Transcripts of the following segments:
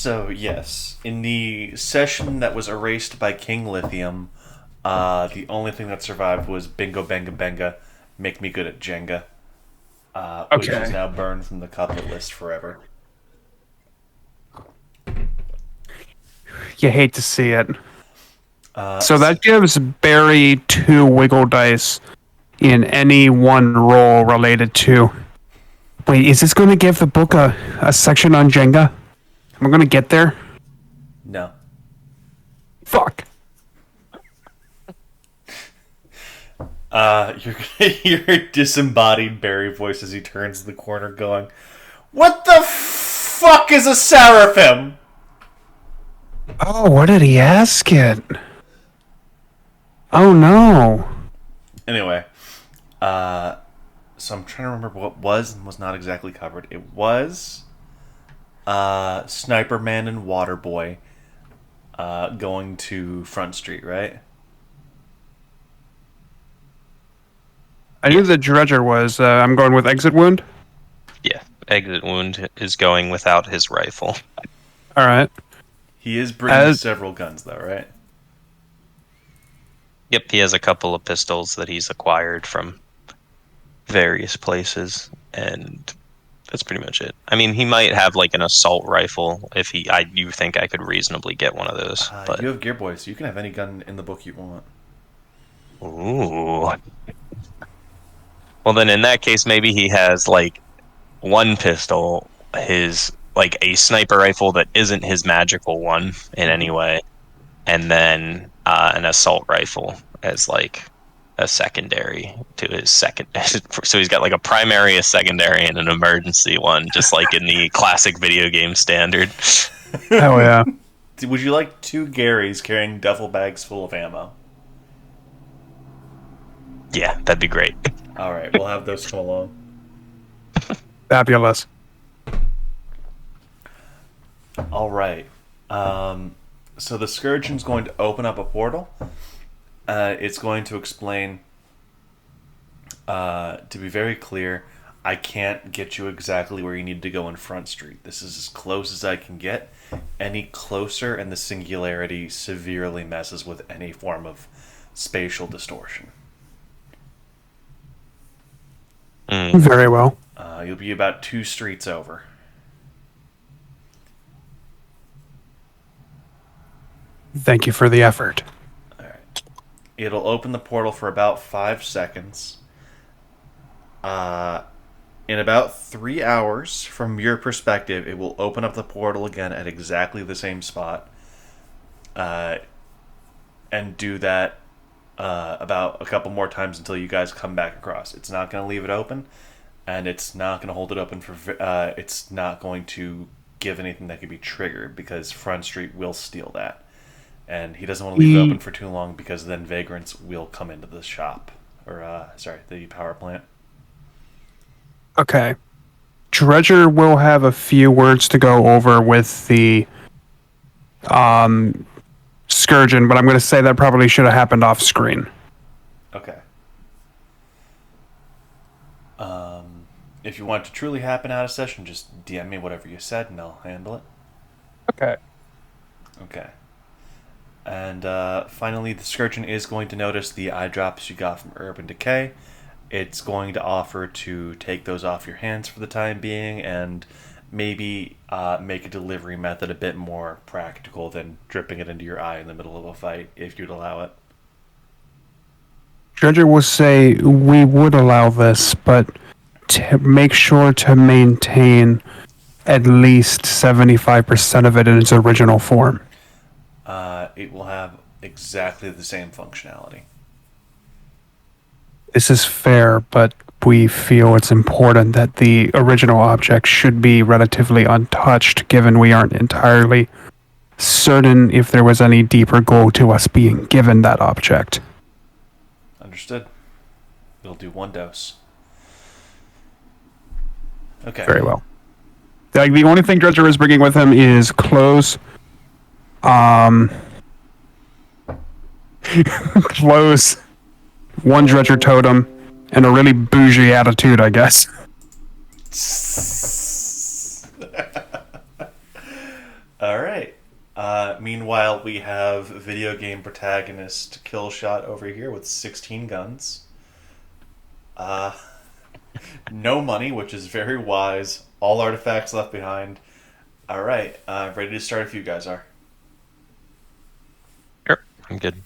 So yes, in the session that was erased by King Lithium, the only thing that survived was Bingo Benga Benga, Make Me Good at Jenga, which is Okay. now burned from the couplet list forever. You hate to see it. Uh, So that gives Barry 2 wiggle dice in any one roll related to. Wait, is this going to give the book a section on Jenga? Am I going to get there? no. Fuck. You're gonna hear disembodied Barry voice as he turns the corner, going, "What the fuck is a seraphim?" Oh, what did he ask it? Oh no. Anyway, so I'm trying to remember what was and was not exactly covered. It was Sniper Man and Waterboy going to Front Street, right? I knew the Dredger was. I'm going with Exit Wound. Yeah, Exit Wound is going without his rifle. All right. He is bringing several guns, though, right? Yep, he has a couple of pistols that he's acquired from various places, and that's pretty much it. I mean, he might have like an assault rifle if he. I do think I could reasonably get one of those, but You have Gear Boy, so you can have any gun in the book you want. ooh. Well, then in that case, maybe he has like one pistol, his like a sniper rifle that isn't his magical one in any way, and then an assault rifle as like a secondary to his second. So he's got like a primary, a secondary, and an emergency one, just like in the classic video game standard. Oh yeah. Would you like two Garys carrying duffel bags full of ammo? Yeah, that'd be great. All right, we'll have those come along. Fabulous. All right. So the Scourgeon's going to open up a portal. It's going to explain. To be very clear, I can't get you exactly where you need to go in Front Street. This is as close as I can get. Any closer, and the singularity severely messes with any form of spatial distortion. Very well. You'll be about 2 streets over. Thank you for the effort. It'll open the portal for about 5 seconds. In about 3 hours, from your perspective, it will open up the portal again at exactly the same spot. And do that about a couple more times until you guys come back across. It's not going to leave it open, and it's not going to hold it open for. It's not going to give anything that could be triggered because Front Street will steal that, and he doesn't want to leave it open for too long because then vagrants will come into the shop or the power plant. Okay. Dredger will have a few words to go over with the Scourgeon, but I'm going to say that probably should have happened off screen. Okay. If you want it to truly happen out of session, just DM me whatever you said and I'll handle it. Okay. Okay. And finally, the Scourgeon is going to notice the eye drops you got from Urban Decay. It's going to offer to take those off your hands for the time being and maybe make a delivery method a bit more practical than dripping it into your eye in the middle of a fight, if you'd allow it. Dredger will say we would allow this, but to make sure to maintain at least 75% of it in its original form. It will have exactly the same functionality. This is fair, but we feel it's important that the original object should be relatively untouched, given we aren't entirely certain if there was any deeper goal to us being given that object. Understood. It'll do 1 dose. Okay. Very well. Like, the only thing Dredger is bringing with him is clothes. Clothes. 1 Dredger totem. And a really bougie attitude, I guess. All right. Meanwhile, we have video game protagonist Killshot over here with 16 guns. Uh, no money, which is very wise. All artifacts left behind. All right. Ready to start if you guys are. Sure, I'm good.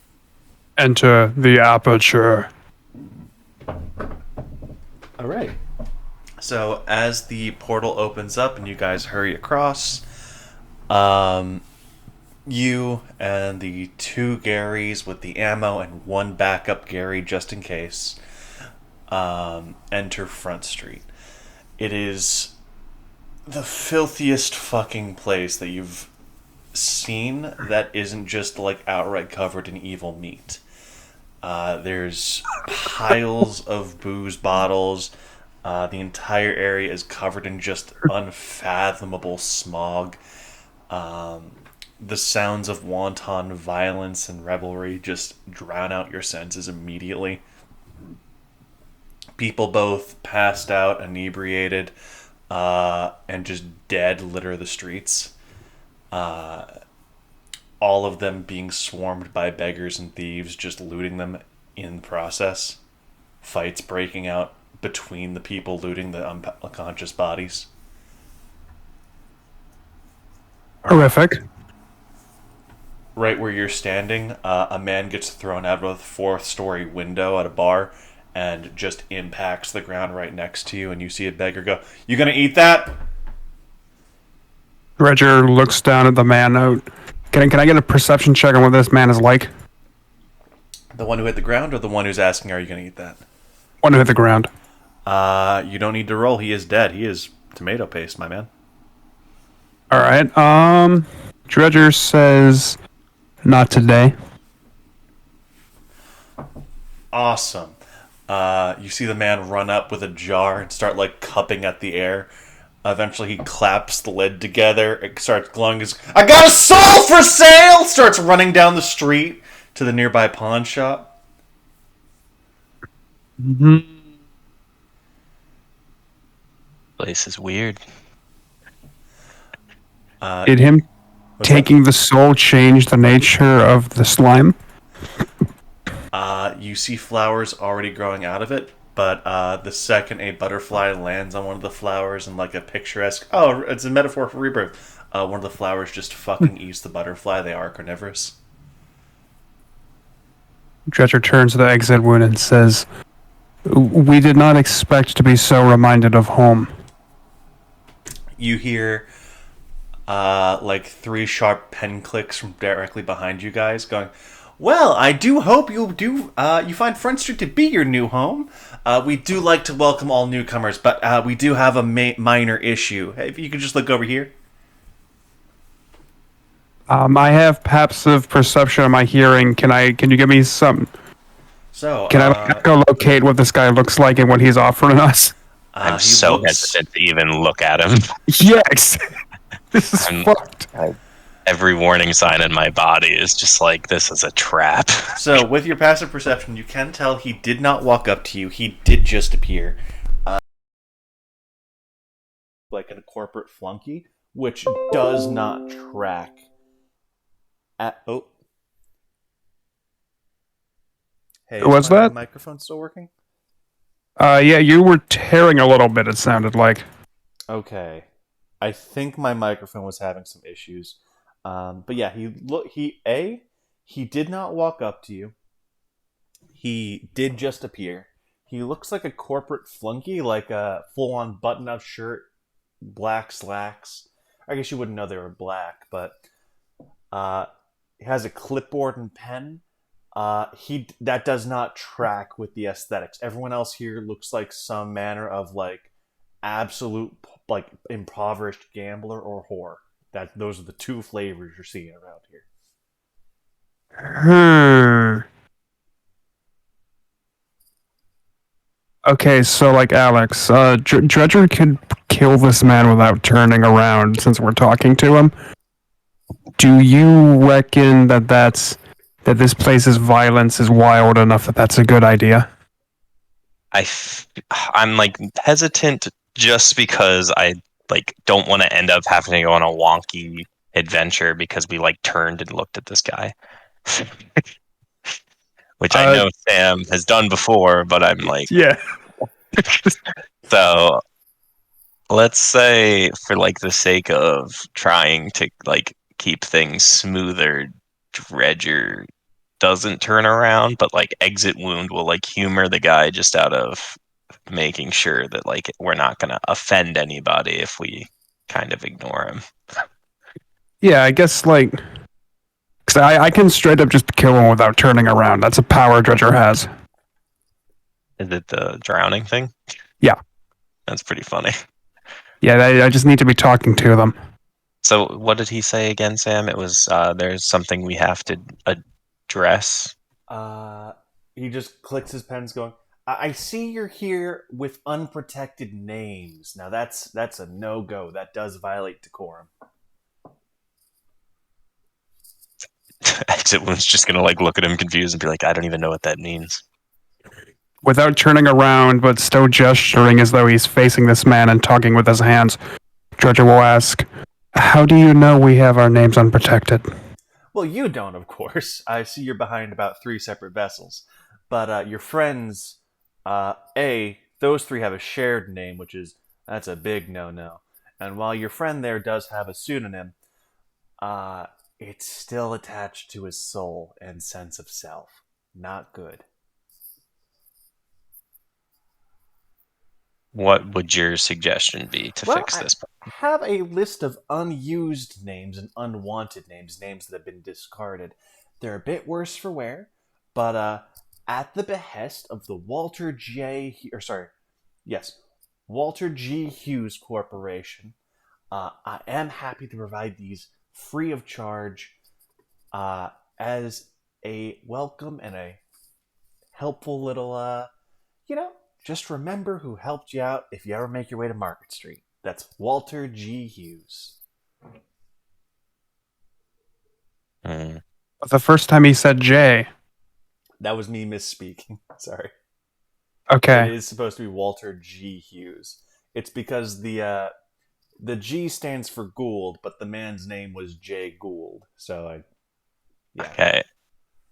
Enter the aperture. All right. So as the portal opens up and you guys hurry across, you and the two Garys with the ammo and one backup Gary just in case enter Front Street. It is the filthiest fucking place that you've seen that isn't just like outright covered in evil meat. There's piles of booze bottles. The entire area is covered in just unfathomable smog. The sounds of wanton violence and revelry just drown out your senses immediately. People both passed out, inebriated, and just dead litter the streets. All of them being swarmed by beggars and thieves, just looting them in the process. Fights breaking out between the people looting the unconscious bodies. Horrific. Right where you're standing, a man gets thrown out of a fourth-story window at a bar and just impacts the ground right next to you, and you see a beggar go, "You gonna eat that?" Dredger looks down at the man out. Can I get a perception check on what this man is like? The one who hit the ground, or the one who's asking, "Are you gonna eat that?" One who hit the ground. You don't need to roll. He is dead. He is tomato paste, my man. All right. Dredger says, "Not today." Awesome. You see the man run up with a jar and start like cupping at the air. Eventually, he claps the lid together. It starts glowing. "I got a soul for sale!" Starts running down the street to the nearby pawn shop. Place is weird. Did him What's taking the soul change the nature of the slime? You see flowers already growing out of it, but the second a butterfly lands on one of the flowers in like a picturesque... Oh, it's a metaphor for rebirth. One of the flowers just fucking eats the butterfly. They are carnivorous. Dredger turns to the exit wound and says, "We did not expect to be so reminded of home." You hear like 3 sharp pen clicks from directly behind you guys going, "Well, I do hope you find Front Street to be your new home. We do like to welcome all newcomers, but we do have a minor issue. Hey, if you could just look over here." I have passive perception on my hearing. Can you give me some? So, Can I go locate what this guy looks like and what he's offering us? I'm he so looks- hesitant to even look at him. Yes. This is I'm- fucked. Every warning sign in my body is just like, this is a trap. So, with your passive perception, you can tell he did not walk up to you. He did just appear. Like a corporate flunky, which does not track. Hey, What's is my that? microphone still working? Yeah, you were tearing a little bit, it sounded like. Okay. I think my microphone was having some issues. But yeah, he did not walk up to you. He did just appear. He looks like a corporate flunky, like a full-on button-up shirt, black slacks. I guess you wouldn't know they were black, but he has a clipboard and pen. That does not track with the aesthetics. Everyone else here looks like some manner of like absolute like impoverished gambler or whore. Those are the 2 flavors you're seeing around here. Okay, so like Alex, Dredger can kill this man without turning around since we're talking to him. Do you reckon that this place's violence is wild enough that that's a good idea? I'm like hesitant just because I like don't want to end up having to go on a wonky adventure because we like turned and looked at this guy. Which I know Sam has done before, but I'm like, Yeah. so let's say for like the sake of trying to like keep things smoother, Dredger doesn't turn around, but like Exit Wound will like humor the guy just out of making sure that like we're not gonna offend anybody if we kind of ignore him. Yeah, I guess like, cause I can straight up just kill him without turning around. That's a power Dredger has. Is it the drowning thing? Yeah. That's pretty funny. Yeah, I just need to be talking to them. So what did he say again, Sam? It was there's something we have to address. He just clicks his pens, going, I see you're here with unprotected names. Now that's a no-go. That does violate decorum. Exit Wound's just gonna like look at him confused and be like, I don't even know what that means. Without turning around, but still gesturing as though he's facing this man and talking with his hands, Dredger will ask, how do you know we have our names unprotected? Well, you don't, of course. I see you're behind about 3 separate vessels. But your friends, those 3 have a shared name, that's a big no-no. And while your friend there does have a pseudonym, it's still attached to his soul and sense of self. Not good. What would your suggestion be to fix this? Have a list of unused names and unwanted names that have been discarded. They're a bit worse for wear, but at the behest of the Walter G. Hughes Corporation, I am happy to provide these free of charge as a welcome and a helpful little, just remember who helped you out if you ever make your way to Market Street. That's Walter G. Hughes. But the first time he said J. That was me misspeaking. Sorry. Okay. It is supposed to be Walter G. Hughes. It's because the G stands for Gould, but the man's name was Jay Gould. So yeah. Okay.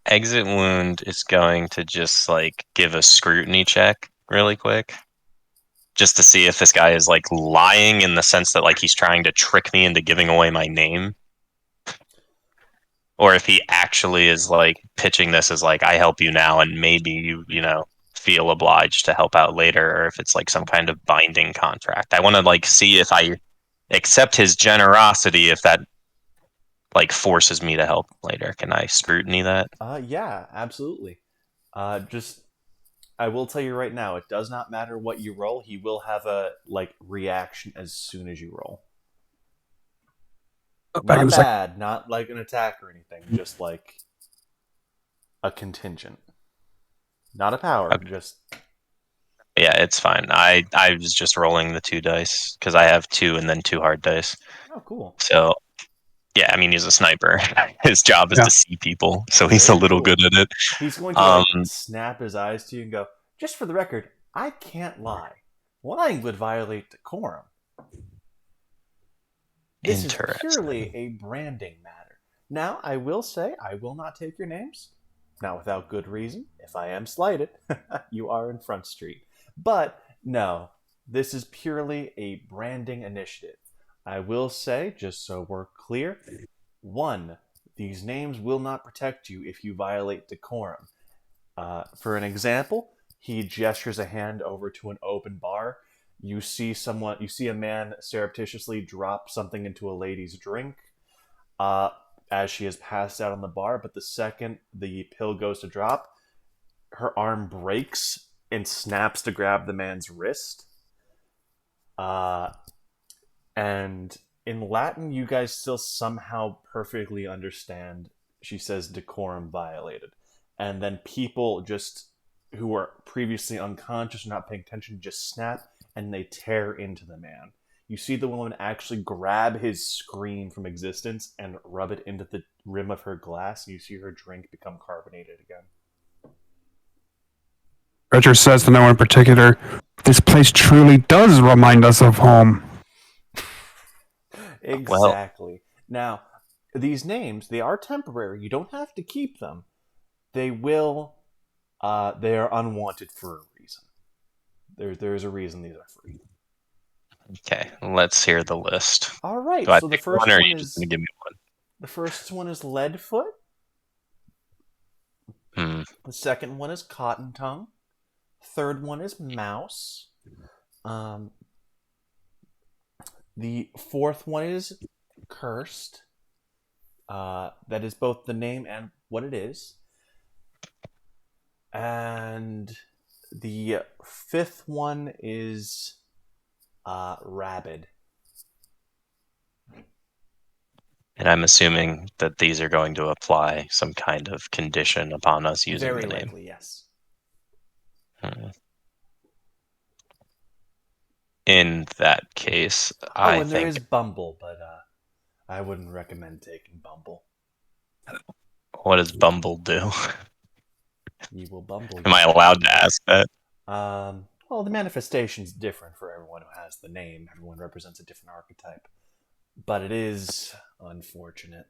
Exit Wound is going to just like give a scrutiny check really quick, just to see if this guy is like lying in the sense that like he's trying to trick me into giving away my name, or if he actually is like pitching this as like, I help you now and maybe you know feel obliged to help out later, or if it's like some kind of binding contract. I want to like see if I accept his generosity, if that like forces me to help later. Can I scrutiny that? Yeah, absolutely. I will tell you right now, it does not matter what you roll. He will have a reaction as soon as you roll. Not bad, not like an attack or anything, just like a contingent. Not a power, just... Yeah, it's fine. I was just rolling the 2 dice because I have 2 and then 2 hard dice. Oh, cool. So, yeah, I mean, he's a sniper. His job is to see people, so he's a little good at it. He's going to snap his eyes to you and go, just for the record, I can't lie. Lying would violate decorum. This is purely a branding matter. Now, I will say, I will not take your names. Not without good reason. If I am slighted, you are in Front Street. But, no, this is purely a branding initiative. I will say, just so we're clear, 1, these names will not protect you if you violate decorum. For an example, he gestures a hand over to an open bar. You see a man surreptitiously drop something into a lady's drink as she has passed out on the bar, but the second the pill goes to drop, her arm breaks and snaps to grab the man's wrist. And in Latin, you guys still somehow perfectly understand. She says decorum violated. And then people just who were previously unconscious or not paying attention just snap and they tear into the man. You see the woman actually grab his screen from existence and rub it into the rim of her glass. And you see her drink become carbonated again. Roger says to no one in particular, this place truly does remind us of home. Exactly. Now, these names, they are temporary. You don't have to keep them. They will. They are unwanted for a reason. There's a reason these are free. Okay, let's hear the list. All right. Do I So the pick first one, or are one you just is gonna give me one? the first one is Leadfoot. Hmm. The second one is Cotton Tongue. Third one is Mouse. The fourth one is Cursed. That is both the name and what it is. And the fifth one is Rabid. And I'm assuming that these are going to apply some kind of condition upon us using Very the name. likely, yes. In that case, Oh, I and there think. is Bumble, but I wouldn't recommend taking Bumble. What does Bumble do? You will bumble. Am I allowed to ask that? Well, the manifestation's different for everyone who has the name. Everyone represents a different archetype. But it is unfortunate.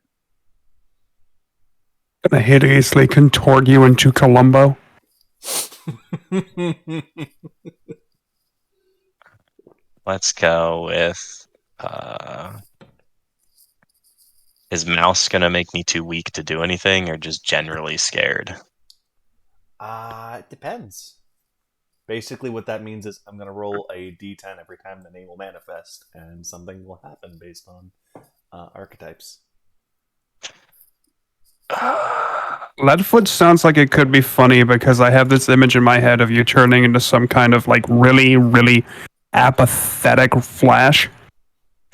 Gonna hideously contort you into Columbo. Let's go with. Is Mouse gonna make me too weak to do anything, or just generally scared? It depends. Basically, what that means is I'm going to roll a d10 every time the name will manifest, and something will happen based on archetypes. Leadfoot sounds like it could be funny because I have this image in my head of you turning into some kind of like really, really apathetic Flash.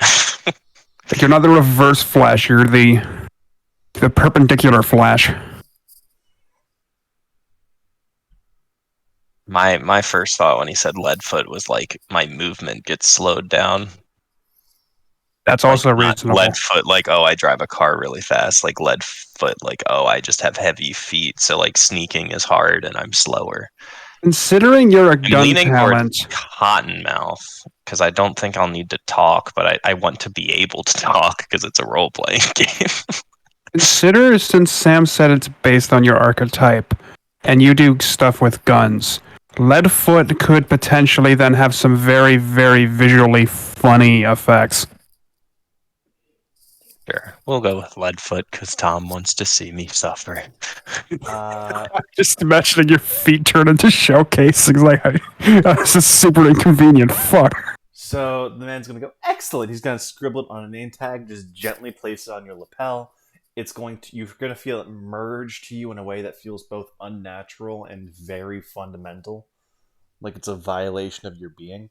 Like you're not the reverse Flash, you're the perpendicular Flash. My first thought when he said Leadfoot was like my movement gets slowed down. That's also Not reasonable. Leadfoot, like, oh, I drive a car really fast. Like Leadfoot, like, oh, I just have heavy feet, so like sneaking is hard and I'm slower. Considering you're a I'm gun leaning talent, towards Cottonmouth because I don't think I'll need to talk, but I want to be able to talk because it's a role playing game. consider since Sam said it's based on your archetype, and you do stuff with guns, Leadfoot could potentially then have some very, very visually funny effects. Sure, we'll go with Leadfoot because Tom wants to see me suffer. Just imagining your feet turn into shell casings, like, this is super inconvenient. Fuck. So the man's going to go, excellent. He's going to scribble it on a name tag, just gently place it on your lapel. You're going to feel it merge to you in a way that feels both unnatural and very fundamental. Like it's a violation of your being.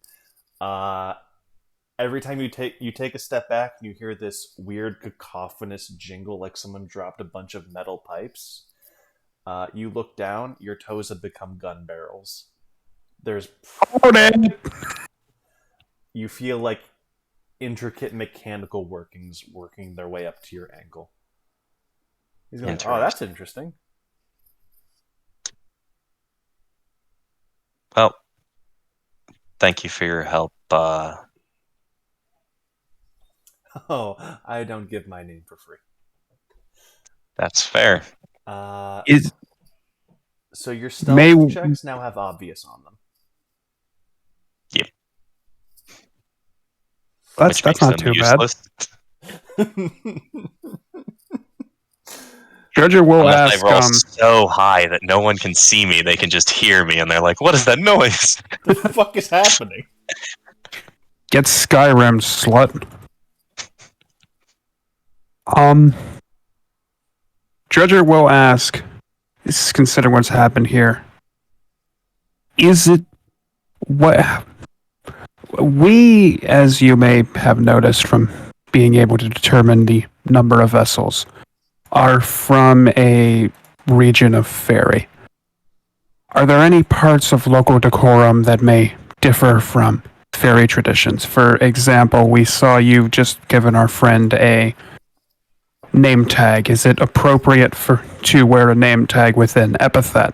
Every time you take a step back and you hear this weird cacophonous jingle like someone dropped a bunch of metal pipes, you look down, your toes have become gun barrels. You feel like intricate mechanical workings working their way up to your ankle. He's going, oh, that's interesting. Well, thank you for your help. Oh, I don't give my name for free. That's fair. So your stealth checks now have obvious on them. Yep. That's not too useless. bad. Judger will ask. I roll so high that no one can see me; they can just hear me, and they're like, "What is that noise? The fuck is happening?" Get Skyrim, slut. Judger will ask. This is considering what's happened here. Is it what we, as you may have noticed from being able to determine the number of vessels, are from a region of fairy. Are there any parts of local decorum that may differ from fairy traditions? For example, we saw you just given our friend a name tag. Is it appropriate to wear a name tag with an epithet?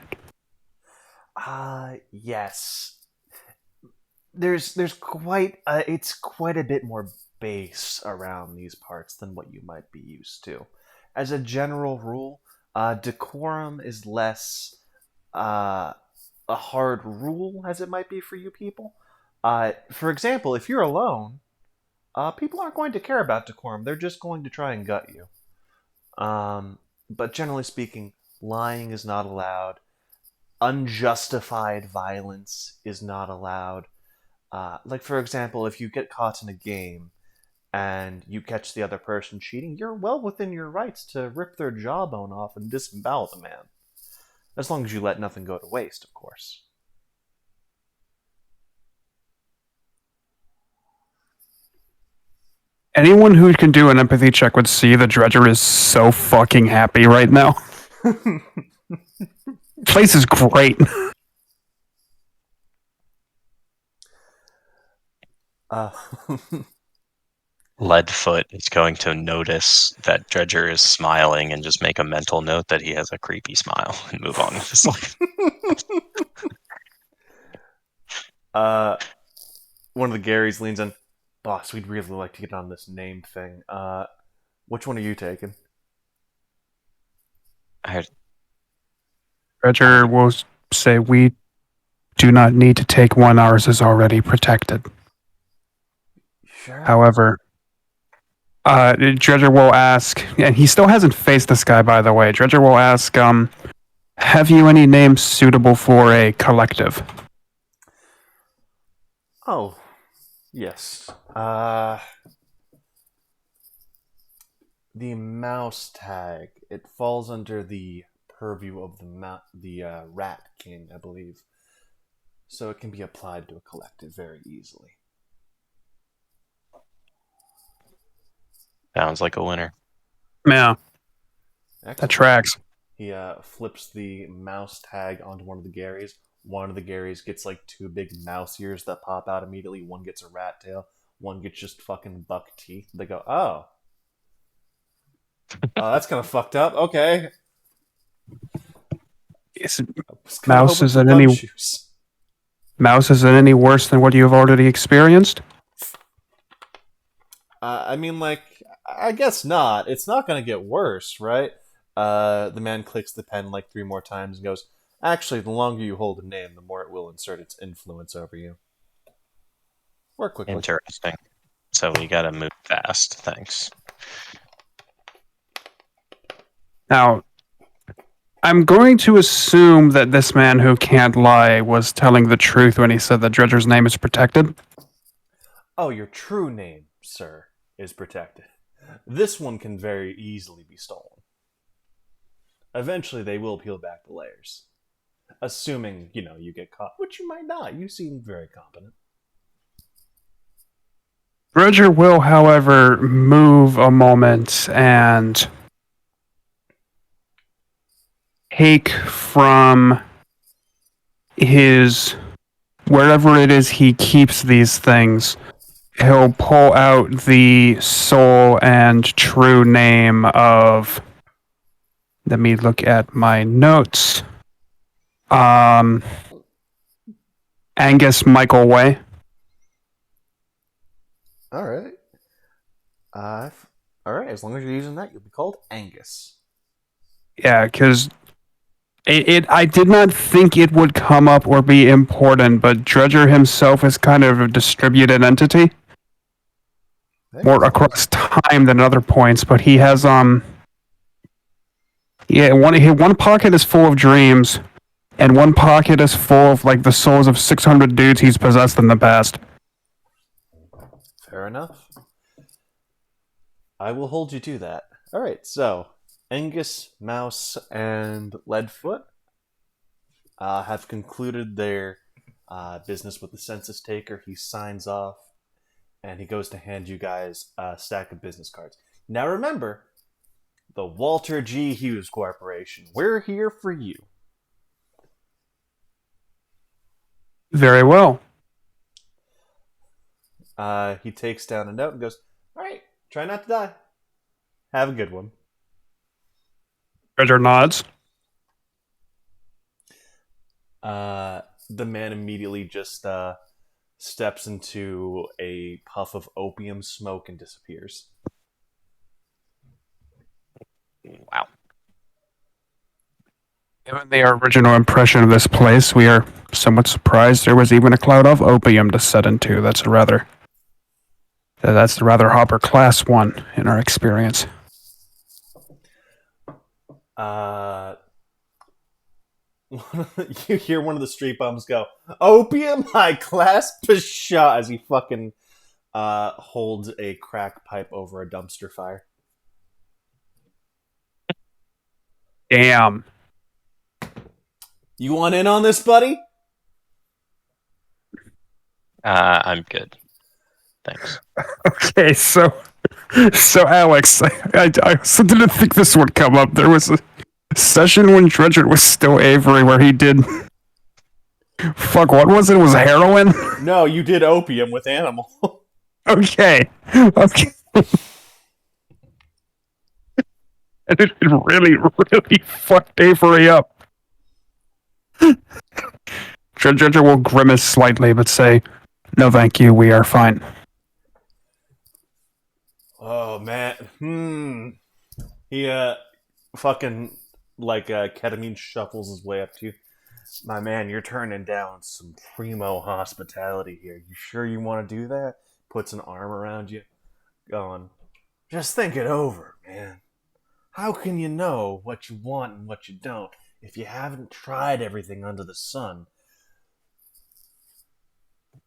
Yes. There's quite it's quite a bit more base around these parts than what you might be used to. As a general rule, decorum is less a hard rule as it might be for you people. For example, if you're alone, people aren't going to care about decorum. They're just going to try and gut you. But generally speaking, lying is not allowed. Unjustified violence is not allowed. Like, for example, if you get caught in a game and you catch the other person cheating, you're well within your rights to rip their jawbone off and disembowel the man. As long as you let nothing go to waste, of course. Anyone who can do an empathy check would see the Dredger is so fucking happy right now. Place is great. Leadfoot is going to notice that Dredger is smiling and just make a mental note that he has a creepy smile and move on with his life. One of the Garys leans in. Boss, we'd really like to get on this name thing. Which one are you taking? Dredger will say, we do not need to take one. Ours is already protected. Sure. However, Dredger will ask, and he still hasn't faced this guy, by the way. Dredger will ask, have you any names suitable for a collective? Oh, yes. The mouse tag. It falls under the purview of the Rat King, I believe. So it can be applied to a collective very easily. Sounds like a winner. Yeah, Excellent. that tracks. He flips the mouse tag onto one of the Garys. One of the Garys gets like 2 big mouse ears that pop out immediately. One gets a rat tail. One gets just fucking buck teeth. They go, oh. Oh, that's kind of fucked up. Okay. Mouse isn't any worse than what you have already experienced? I mean, like, I guess not. It's not going to get worse, right? The man clicks the pen like 3 more times and goes, actually, the longer you hold a name, the more it will insert its influence over you. Work quickly. Interesting. So we gotta move fast. Thanks. Now, I'm going to assume that this man who can't lie was telling the truth when he said that Dredger's name is protected. Oh, your true name, sir, is protected. This one can very easily be stolen. Eventually, they will peel back the layers. Assuming, you get caught, which you might not. You seem very competent. Dredger will, however, move a moment and take from his wherever it is he keeps these things, he'll pull out the soul and true name of, let me look at my notes, Angus Michael Way. Alright. Alright, as long as you're using that, you'll be called Angus. Yeah, because I did not think it would come up or be important, but Dredger himself is kind of a distributed entity. More across time than other points, but he has, one pocket is full of dreams, and one pocket is full of, like, the souls of 600 dudes he's possessed in the past. Fair enough. I will hold you to that. Alright, so Angus, Mouse, and Leadfoot have concluded their business with the census taker. He signs off, and he goes to hand you guys a stack of business cards. Now remember, the Walter G. Hughes Corporation. We're here for you. Very well. He takes down a note and goes, alright, try not to die. Have a good one. Dredger nods. The man immediately just steps into a puff of opium smoke and disappears. Wow. Given the original impression of this place, we are somewhat surprised there was even a cloud of opium to set into. That's the rather Hopper Class 1 in our experience. You hear one of the street bums go, "Opium, high class, pshaw," as he fucking holds a crack pipe over a dumpster fire. Damn. You want in on this, buddy? I'm good. Thanks. Okay, so Alex, I also didn't think this would come up. There was a session when Dredger was still Avery where he did... Fuck, what was it? It was heroin? No, you did opium with Animal. Okay. And it really fucked Avery up. Dredger will grimace slightly, but say, "No thank you, we are fine." Oh, man. He, fucking, ketamine shuffles his way up to you. My man, you're turning down some primo hospitality here. You sure you want to do that? Puts an arm around you, going, just think it over, man. How can you know what you want and what you don't if you haven't tried everything under the sun?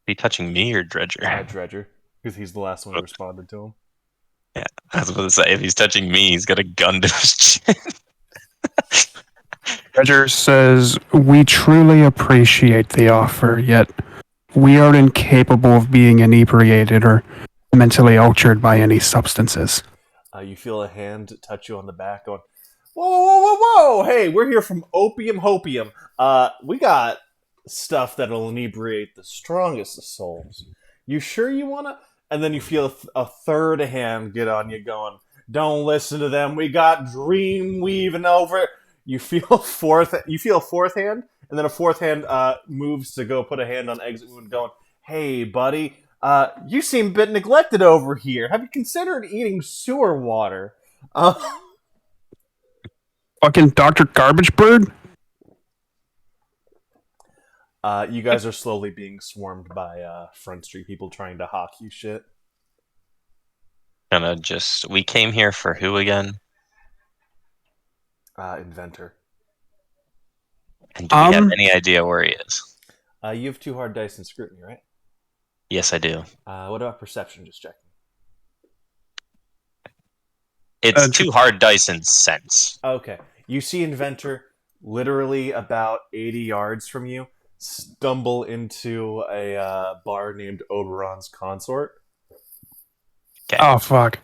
Be touching me or Dredger? Dredger, because he's the last one who responded to him. Yeah, I was about to say, if he's touching me, he's got a gun to his chin. Dredger says, "We truly appreciate the offer, yet we are incapable of being inebriated or mentally altered by any substances." You feel a hand touch you on the back going, whoa, hey, we're here from Opium Hopium. We got stuff that'll inebriate the strongest of souls. You sure you want to? And then you feel a third hand get on you going, don't listen to them. We got dream weaving over. You feel a fourth hand, and then a fourth hand moves to go put a hand on exit wound going, hey, buddy, you seem a bit neglected over here. Have you considered eating sewer water? Fucking Dr. Garbage Bird? You guys are slowly being swarmed by Front Street people trying to hawk you shit. We came here for who again? Inventor. And do we have any idea where he is? You have 2 hard dice in scrutiny, right? Yes, I do. What about perception? Just checking. It's 2 hard dice in sense. Okay. You see Inventor literally about 80 yards from you stumble into a bar named Oberon's Consort. Okay. Oh, fuck.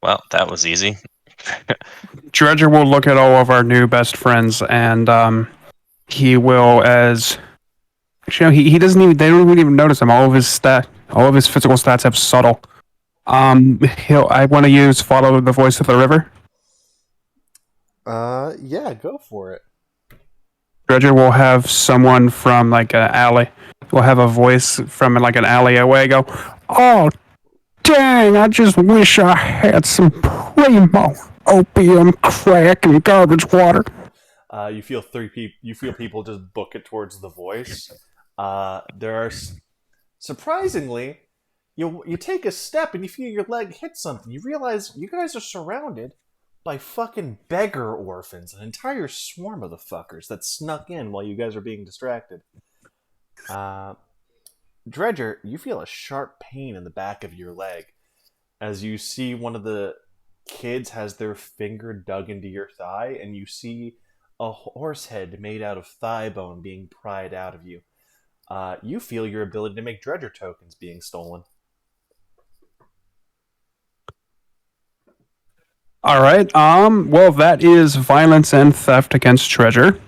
Well, that was easy. Dredger will look at all of our new best friends, and he will, as... Actually, he doesn't even... They don't even notice him. All of his physical stats have subtle. I want to use Follow the Voice of the River. Yeah, go for it. Dredger will have someone from, like, an alley. Will have a voice from, like, an alley away go, "Oh, dang, I just wish I had some primo opium, crack, and garbage water." You feel people just book it towards the voice. There are surprisingly, you take a step and you feel your leg hit something. You realize you guys are surrounded by fucking beggar orphans, an entire swarm of the fuckers that snuck in while you guys are being distracted. Dredger, you feel a sharp pain in the back of your leg as you see one of the kids has their finger dug into your thigh, and you see a horse head made out of thigh bone being pried out of you. You feel your ability to make Dredger tokens being stolen. All right. Well, that is violence and theft against Dredger.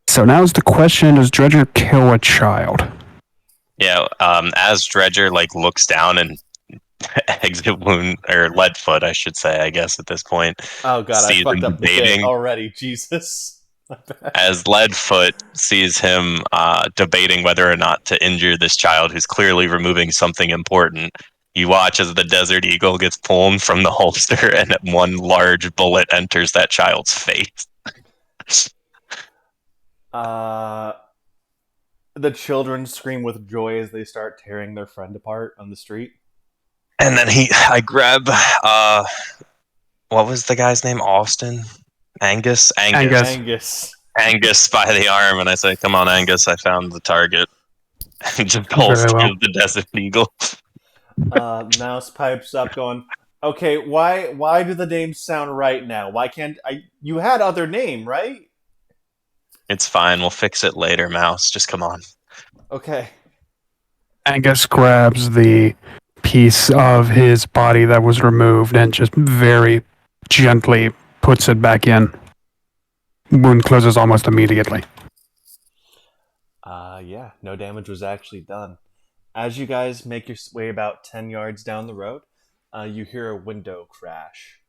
So now's the question: does Dredger kill a child? Yeah. As Dredger looks down and exit wound or Leadfoot, I should say, I guess at this point. Oh god, I sees fucked him up the bit already. Jesus. as Leadfoot sees him debating whether or not to injure this child who's clearly removing something important. You watch as the Desert Eagle gets pulled from the holster and one large bullet enters that child's face. Uh, the children scream with joy as they start tearing their friend apart on the street. And then I grab, what was the guy's name? Austin? Angus? Angus. Angus. Angus by the arm, and I say, "Come on, Angus, I found the target." And just holster the Desert Eagle. Mouse pipes up, going, "Okay, why do the names sound right now? Why can't I? You had other name, right?" It's fine. We'll fix it later, Mouse. Just come on. Okay. Angus grabs the piece of his body that was removed and just very gently puts it back in. Wound closes almost immediately. Yeah, no damage was actually done. As you guys make your way about 10 yards down the road, you hear a window crash.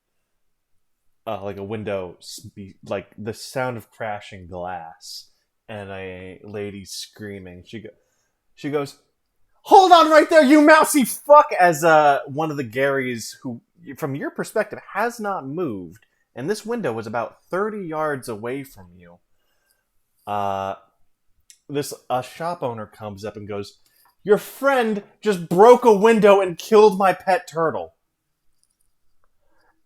Like a window, like the sound of crashing glass, and a lady screaming. She goes, "Hold on right there, you mousy fuck!" As one of the Garys, who, from your perspective, has not moved, and this window was about 30 yards away from you. This shop owner comes up and goes, "Your friend just broke a window and killed my pet turtle."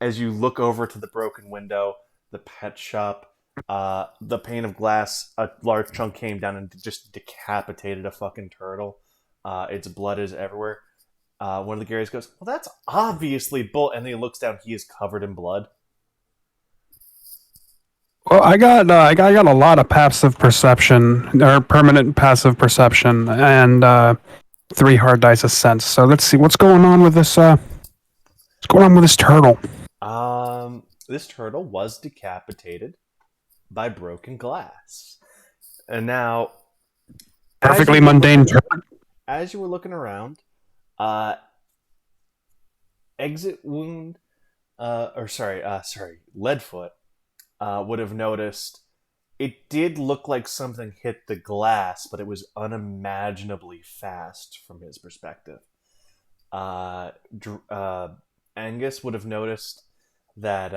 As you look over to the broken window, the pet shop, the pane of glass, a large chunk came down and just decapitated a fucking turtle. Its blood is everywhere. One of the Garys goes, "Well, that's obviously bull," and then he looks down. He is covered in blood. Well, I got a lot of passive perception or permanent passive perception and 3 hard dice of sense. So let's see what's going on with this. What's going on with this turtle? This turtle was decapitated by broken glass, and now Perfectly mundane turtle. As you were looking around, exit wound, Leadfoot would have noticed it did look like something hit the glass, but it was unimaginably fast from his perspective. Angus would have noticed that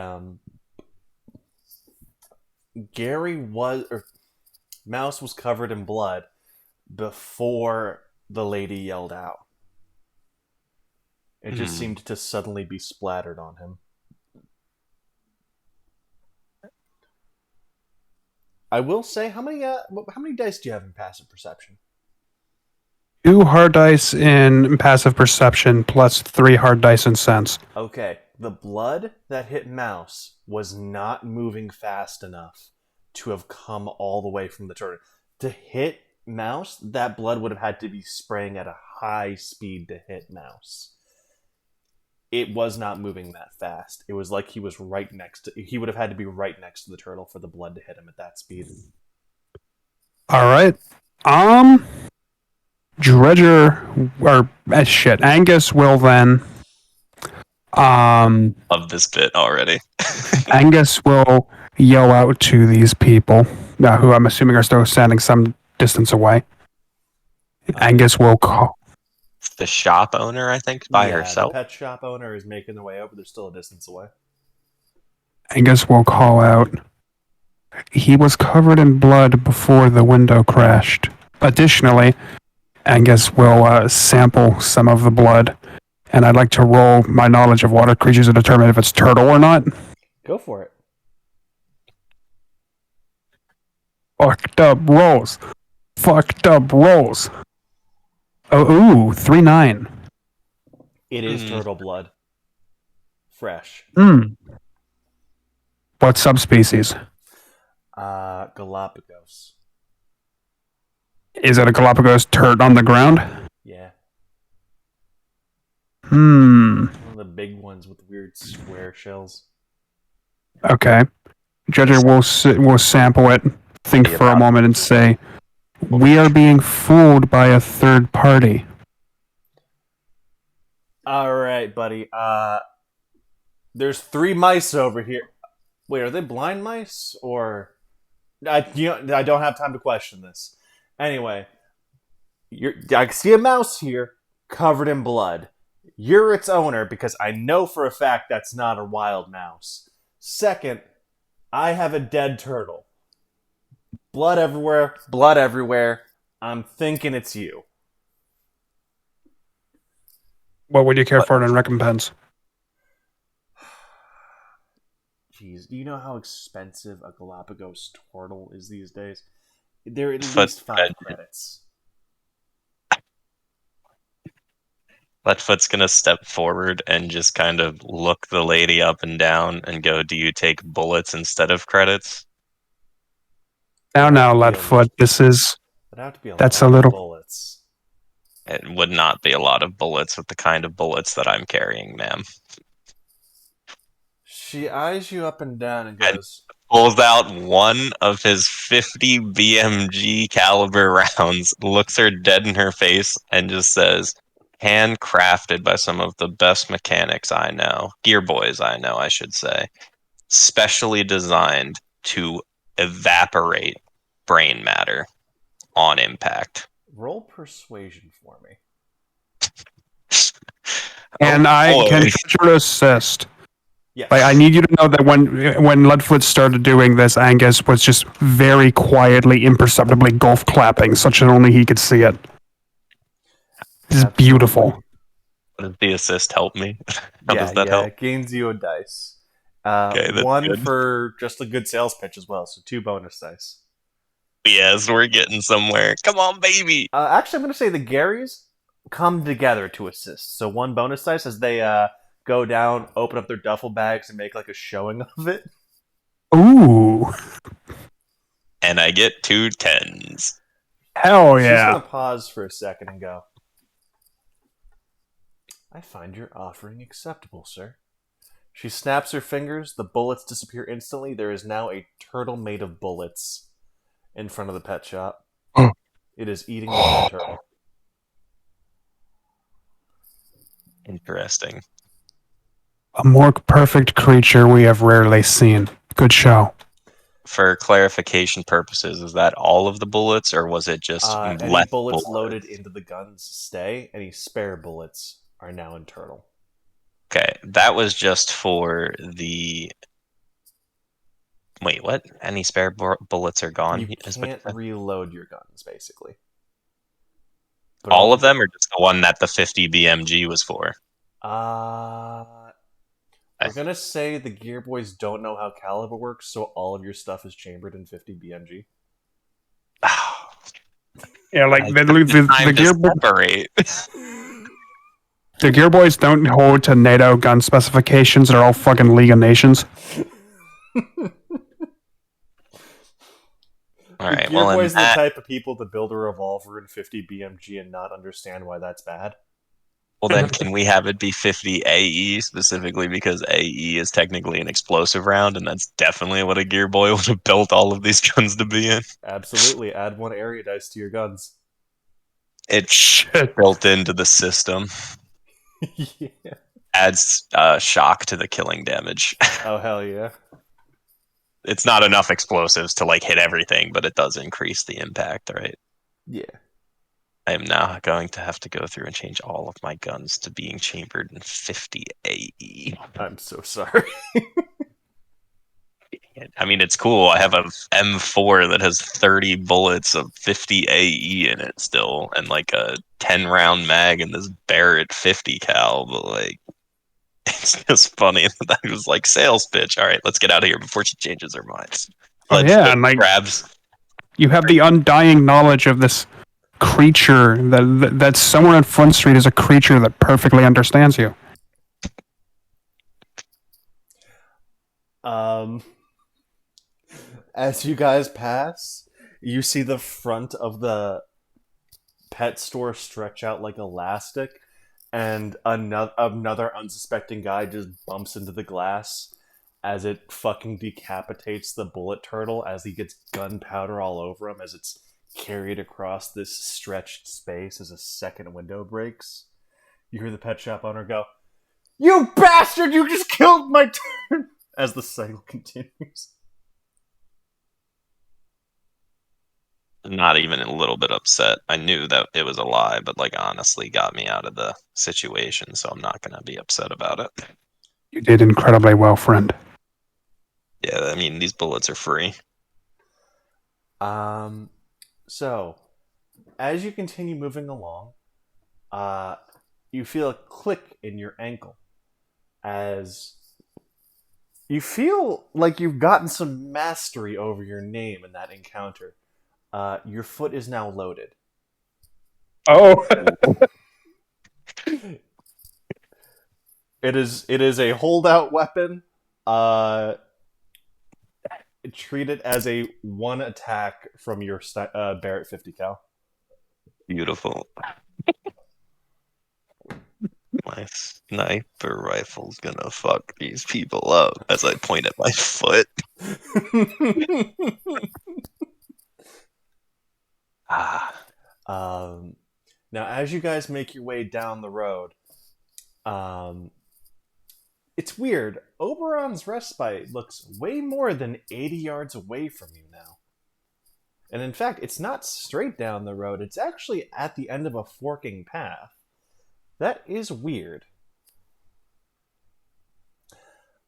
Mouse was covered in blood before the lady yelled out. It just seemed to suddenly be splattered on him. I will say, how many dice do you have in passive perception? 2 hard dice in passive perception plus 3 hard dice in sense. Okay, the blood that hit Mouse was not moving fast enough to have come all the way from the turtle. To hit Mouse, that blood would have had to be spraying at a high speed to hit Mouse. It was not moving that fast. It was like he was right next to... He would have had to be right next to the turtle for the blood to hit him at that speed. Alright. Dredger... shit. Angus will then... Love this bit already. Angus will yell out to these people, who I'm assuming are still standing some distance away. Angus will call... The shop owner, I think, by herself. The pet shop owner is making their way over. They're still a distance away. Angus will call out. He was covered in blood before the window crashed. Additionally, Angus will sample some of the blood, and I'd like to roll my knowledge of water creatures to determine if it's turtle or not. Go for it. Fucked up rolls. Oh, ooh, 3-9. It is turtle blood. Fresh. What subspecies? Galapagos. Is it a Galapagos turd on the ground? Yeah. One of the big ones with weird square shells. Okay. Dredger will sample it, think for a moment, and say, "We are being fooled by a third party." All right, buddy. There's 3 mice over here. Wait, are they blind mice or? I don't have time to question this. Anyway, I see a mouse here covered in blood. You're its owner because I know for a fact that's not a wild mouse. Second, I have a dead turtle. Blood everywhere, blood everywhere. I'm thinking it's you. What would you care for in recompense? Jeez, do you know how expensive a Galapagos turtle is these days? They're at Foot least 5 red. credits. Leadfoot's gonna step forward and just kind of look the lady up and down and go, "Do you take bullets instead of credits?" Now, Leadfoot, That'd have to be a that's lot a of little. bullets. It would not be a lot of bullets with the kind of bullets that I'm carrying, ma'am. She eyes you up and down and And goes, pulls out one of his 50 BMG caliber rounds, looks her dead in her face, and just says, "Handcrafted by some of the best mechanics I know, gear boys I know, I should say, specially designed to evaporate brain matter on impact." roll persuasion for me. And Oh, I boy. can sort of assist. Yes. Like, I need you to know that when Leadfoot started doing this, Angus was just very quietly, imperceptibly golf clapping, such that only he could see it. This is Absolutely. beautiful. Does the assist help me? How does that help? It gains you a dice. Okay, that's one good. for just a good sales pitch as well, so 2 bonus dice. Yes, we're getting somewhere. Come on, baby. Actually, I'm going to say the Garys come together to assist. So 1 bonus dice as they go down, open up their duffel bags, and make like a showing of it. Ooh, And I get 2 10s. hell She's yeah! going to pause for a second and go, "I find your offering acceptable, sir." She snaps her fingers, the bullets disappear instantly. There is now a turtle made of bullets in front of the pet shop. It is eating the dead turtle. Interesting. A more perfect creature we have rarely seen. Good show. For clarification purposes, is that all of the bullets, or was it just Any left bullets bullets? loaded into the guns stay. Any spare bullets are now in turtle. Okay, that was just for the. Wait, what? Any spare bullets are gone? You is what can't you said? reload your guns, basically. But All of them, or just the one that the 50 BMG was for? We're gonna say the Gear Boys don't know how caliber works, so all of your stuff is chambered in 50 BMG. Yeah, like I the took the time to gear separate. the Gear Boys don't hold to NATO gun specifications. They're all fucking League of Nations. All The right, Gear well, Boys in are the that, type of people to build a revolver in 50 BMG and not understand why that's bad. well, then can we have it be 50 AE specifically because AE is technically an explosive round, and that's definitely what a Gear Boy would have built all of these guns to be in. Absolutely, add 1 area dice to your guns. It's Shit. built into the system. Yeah. Adds shock to the killing damage. Oh hell yeah. It's not enough explosives to like hit everything, but it does increase the impact, right? Yeah. I am now going to have to go through and change all of my guns to being chambered in 50 AE. I'm so sorry. I mean, it's cool. I have a M4 that has 30 bullets of 50 AE in it still, and like a 10 round mag in this Barrett 50 cal. But like, it's just funny that I was like, sales pitch. All right, let's get out of here before she changes her mind. Oh yeah, and like Grabs. you have the undying knowledge of this creature that someone on Front Street is a creature that perfectly understands you. As you guys pass, you see the front of the pet store stretch out like elastic, and another unsuspecting guy just bumps into the glass as it fucking decapitates the bullet turtle as he gets gunpowder all over him as it's carried across this stretched space as a second window breaks. You hear the pet shop owner go, "You bastard, you just killed my turn!" as the cycle continues. not even a little bit upset. I knew that it was a lie, but like honestly got me out of the situation, so I'm not gonna be upset about it. You did incredibly well, friend. Yeah, I mean these bullets are free. Um, so as you continue moving along, uh, you feel a click in your ankle as you feel like you've gotten some mastery over your name in that encounter. Your foot is now loaded. Oh, It is a holdout weapon. Uh, treat it as a one attack from your Barrett 50 cal. Beautiful. My sniper rifle's gonna fuck these people up as I point at my foot. Ah, um, now, as you guys make your way down the road, um, it's weird. Oberon's respite looks way more than 80 yards away from you now. And in fact, it's not straight down the road, it's actually at the end of a forking path. That is weird.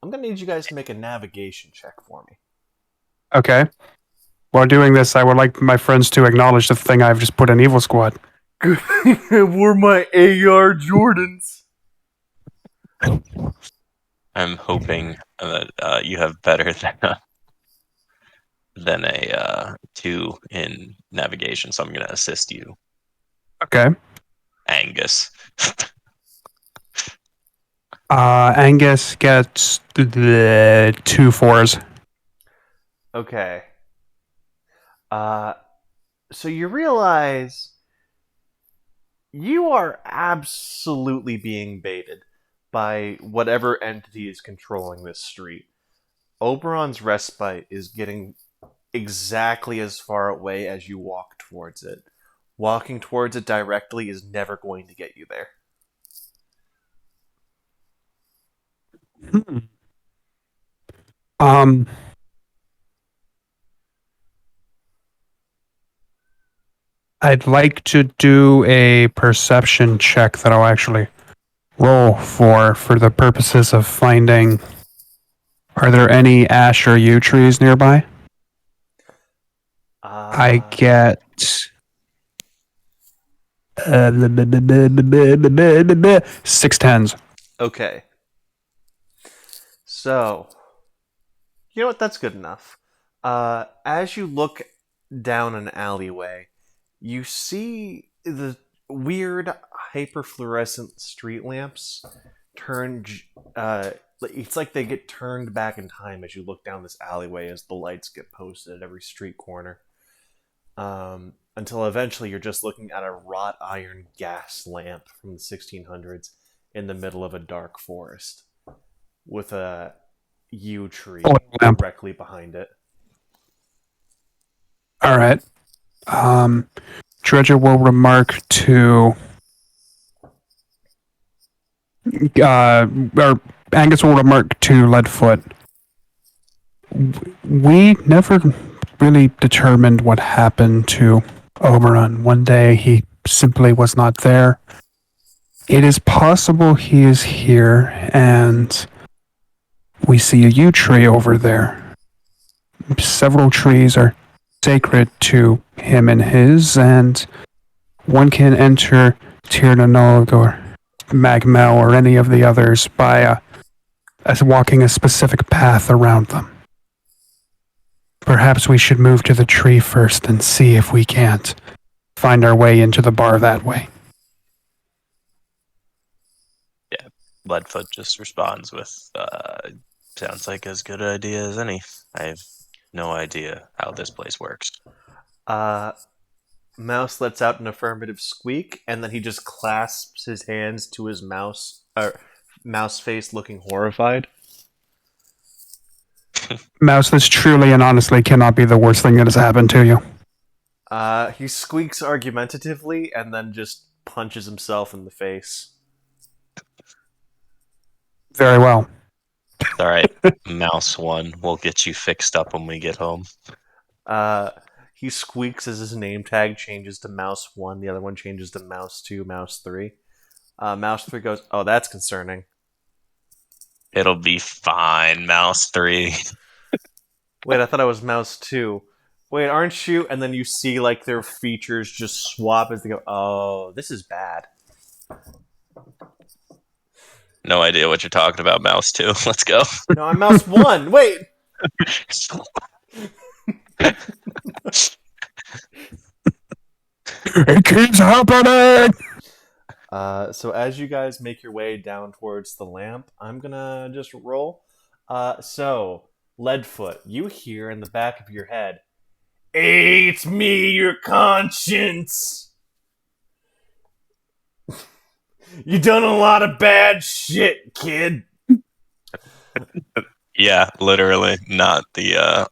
I'm going to need you guys to make a navigation check for me. okay. While doing this, I would like my friends to acknowledge the thing I've just put in Evil Squad. Good thing I wore my AR Jordans. I'm hoping that you have better than a 2 in navigation, so I'm gonna assist you, Okay. Angus. Angus gets the 2 4s. Okay. So you realize you are absolutely being baited by whatever entity is controlling this street. Oberon's respite is getting exactly as far away as you walk towards it. Walking towards it directly is never going to get you there. Hmm. Um. I'd like to do a perception check that I'll actually roll for the purposes of finding. Are there any ash or yew trees nearby? I Uh, get 6 10s. okay. So, you know what? That's good enough. As you look down an alleyway, you see the weird hyperfluorescent street lamps turn. It's like they get turned back in time as you look down this alleyway as the lights get posted at every street corner. Until eventually you're just looking at a wrought iron gas lamp from the 1600s in the middle of a dark forest with a yew tree Oil lamp. directly behind it. All right. Dredger will remark to. Or Angus will remark to Leadfoot. We never really determined what happened to Oberon. One day he simply was not there. It is possible he is here, and we see a yew tree over there. Several trees are sacred to him and his, and one can enter Tirnanog or Magmel or any of the others by as walking a specific path around them. Perhaps we should move to the tree first and see if we can't find our way into the bar that way. Leadfoot just responds with, sounds like as good an idea as any. I have no idea how this place works. Mouse lets out an affirmative squeak, and then he just clasps his hands to his mouse face, looking horrified. Mouse, this truly and honestly cannot be the worst thing that has happened to you. He squeaks argumentatively, and then just punches himself in the face. Very well. It's all right, Mouse 1. We'll get you fixed up when we get home. He squeaks as his name tag changes to Mouse 1. The other one changes to Mouse 2, Mouse 3. Mouse 3 goes, oh, that's concerning. It'll be fine, Mouse 3. Wait, I thought I was Mouse 2. Wait, aren't you? And then you see, like, their features just swap as they go, oh, this is bad. No idea what you're talking about, Mouse 2. Let's go. No, I'm Mouse 1. Wait! It keeps happening! So as you guys make your way down towards the lamp, I'm gonna just roll. So, Leadfoot, you hear in the back of your head, "Hey, it's me, your conscience! You done a lot of bad shit, kid!" Yeah, literally, not the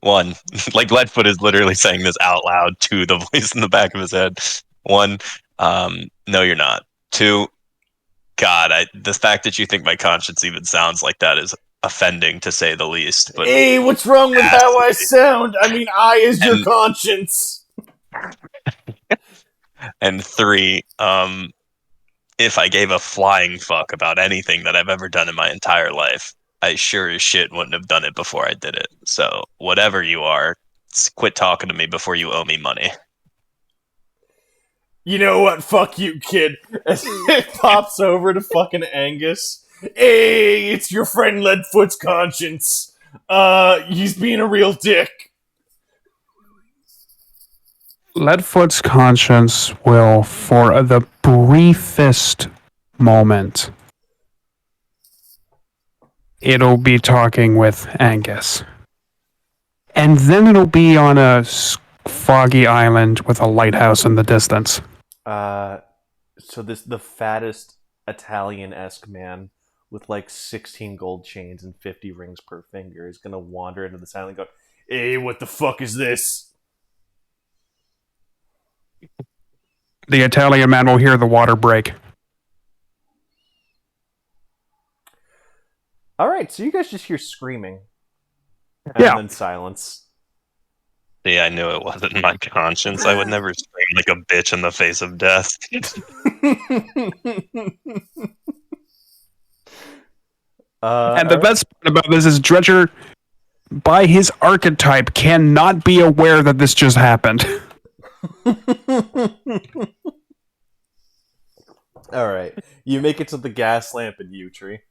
one. Like Leadfoot is literally saying this out loud to the voice in the back of his head. One, no, you're not. Two, God, the fact that you think my conscience even sounds like that is offending to say the least. But Hey, what's wrong with how I sound? I mean, I is your conscience. And three, if I gave a flying fuck about anything that I've ever done in my entire life, I sure as shit wouldn't have done it before I did it. So whatever you are, quit talking to me before you owe me money. You know what? Fuck you, kid. As it pops over to fucking Angus. Hey, it's your friend Leadfoot's conscience. He's being a real dick. Leadfoot's conscience will, for the briefest moment, it'll be talking with Angus. And then it'll be on a foggy island with a lighthouse in the distance. So the fattest Italian-esque man with like 16 gold chains and 50 rings per finger is gonna wander into the island and go, "Hey, what the fuck is this?" The Italian man will hear the water break. Alright, so you guys just hear screaming. And Yeah. then silence. See, I knew it wasn't my conscience. I would never scream like a bitch in the face of death. And the best part about this is Dredger, by his archetype, cannot be aware that this just happened. Alright, you make it to the gas lamp in Yew Tree.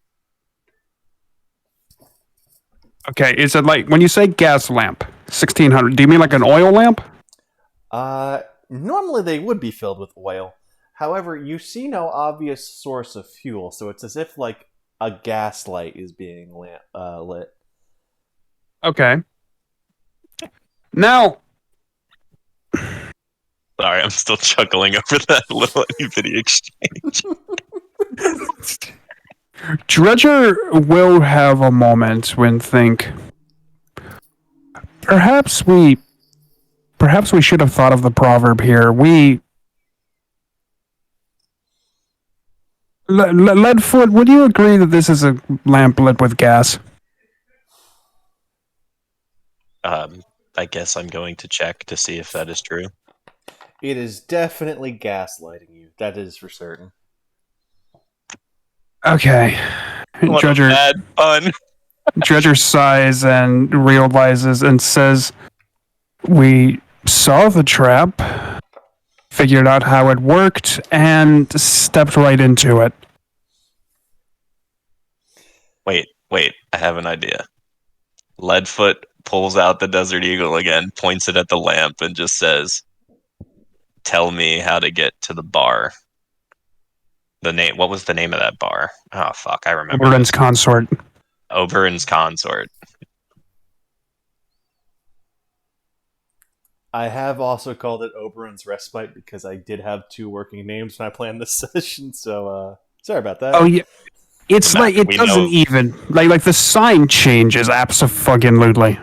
Okay, is it like, when you say gas lamp, 1600, do you mean like an oil lamp? Normally they would be filled with oil. However, you see no obvious source of fuel, so it's as if like a gas light is being lit. Sorry, Okay. Now, I'm still chuckling over that little video exchange. Dredger will have a moment when think, perhaps we should have thought of the proverb here. Leadfoot, would you agree that this is a lamp lit with gas? I guess I'm going to check to see if that is true. It is definitely gaslighting you. That is for certain. Okay. What Dredger, a bad pun. Dredger sighs and realizes and says, "We saw the trap, figured out how it worked, and stepped right into it." Wait, I have an idea. Leadfoot pulls out the Desert Eagle again, points it at the lamp, and just says, "Tell me how to get to the bar." What was the name of that bar? Oh, fuck, I remember. Oberon's consort. Oberon's Consort. I have also called it Oberon's Respite because I did have two working names when I planned this session, so sorry about that. Oh yeah, it's like it We doesn't know. even like the sign changes abso-fucking-lutely.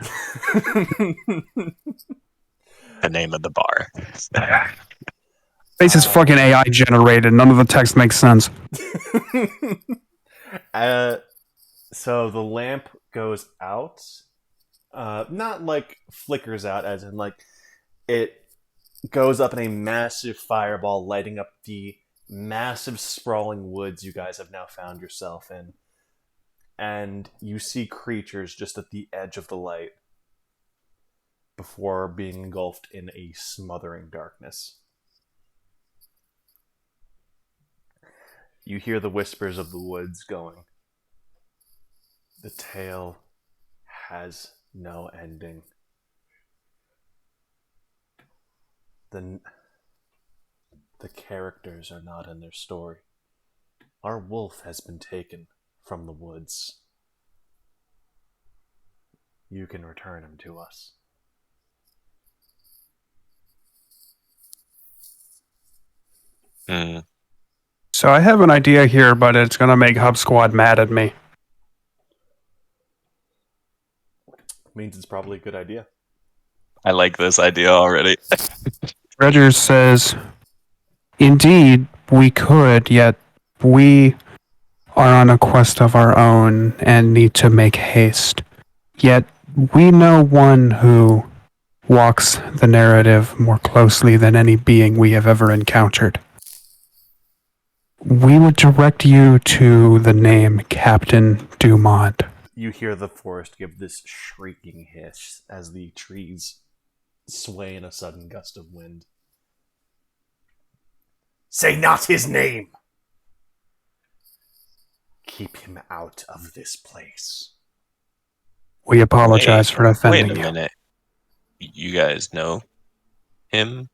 The name of the bar. This is fucking AI generated. None of the text makes sense. So the lamp goes out. Not like flickers out, as in like It goes up in a massive fireball, lighting up the massive sprawling woods you guys have now found yourself in. And you see creatures just at the edge of the light before being engulfed in a smothering darkness. You hear the whispers of the woods going, "The tale has no ending. The characters are not in their story. Our wolf has been taken from the woods. You can return him to us." Hmm. So I have an idea here, but it's going to make Hub Squad mad at me. Means it's probably a good idea. I like this idea already. Rogers says, "Indeed, we could, yet we are on a quest of our own and need to make haste. Yet we know one who walks the narrative more closely than any being we have ever encountered. We would direct you to the name Captain Dumont." You hear the forest give this shrieking hiss as the trees sway in a sudden gust of wind. "Say not his name! Keep him out of this place." We apologize for Wait offending a you. minute. You guys know him?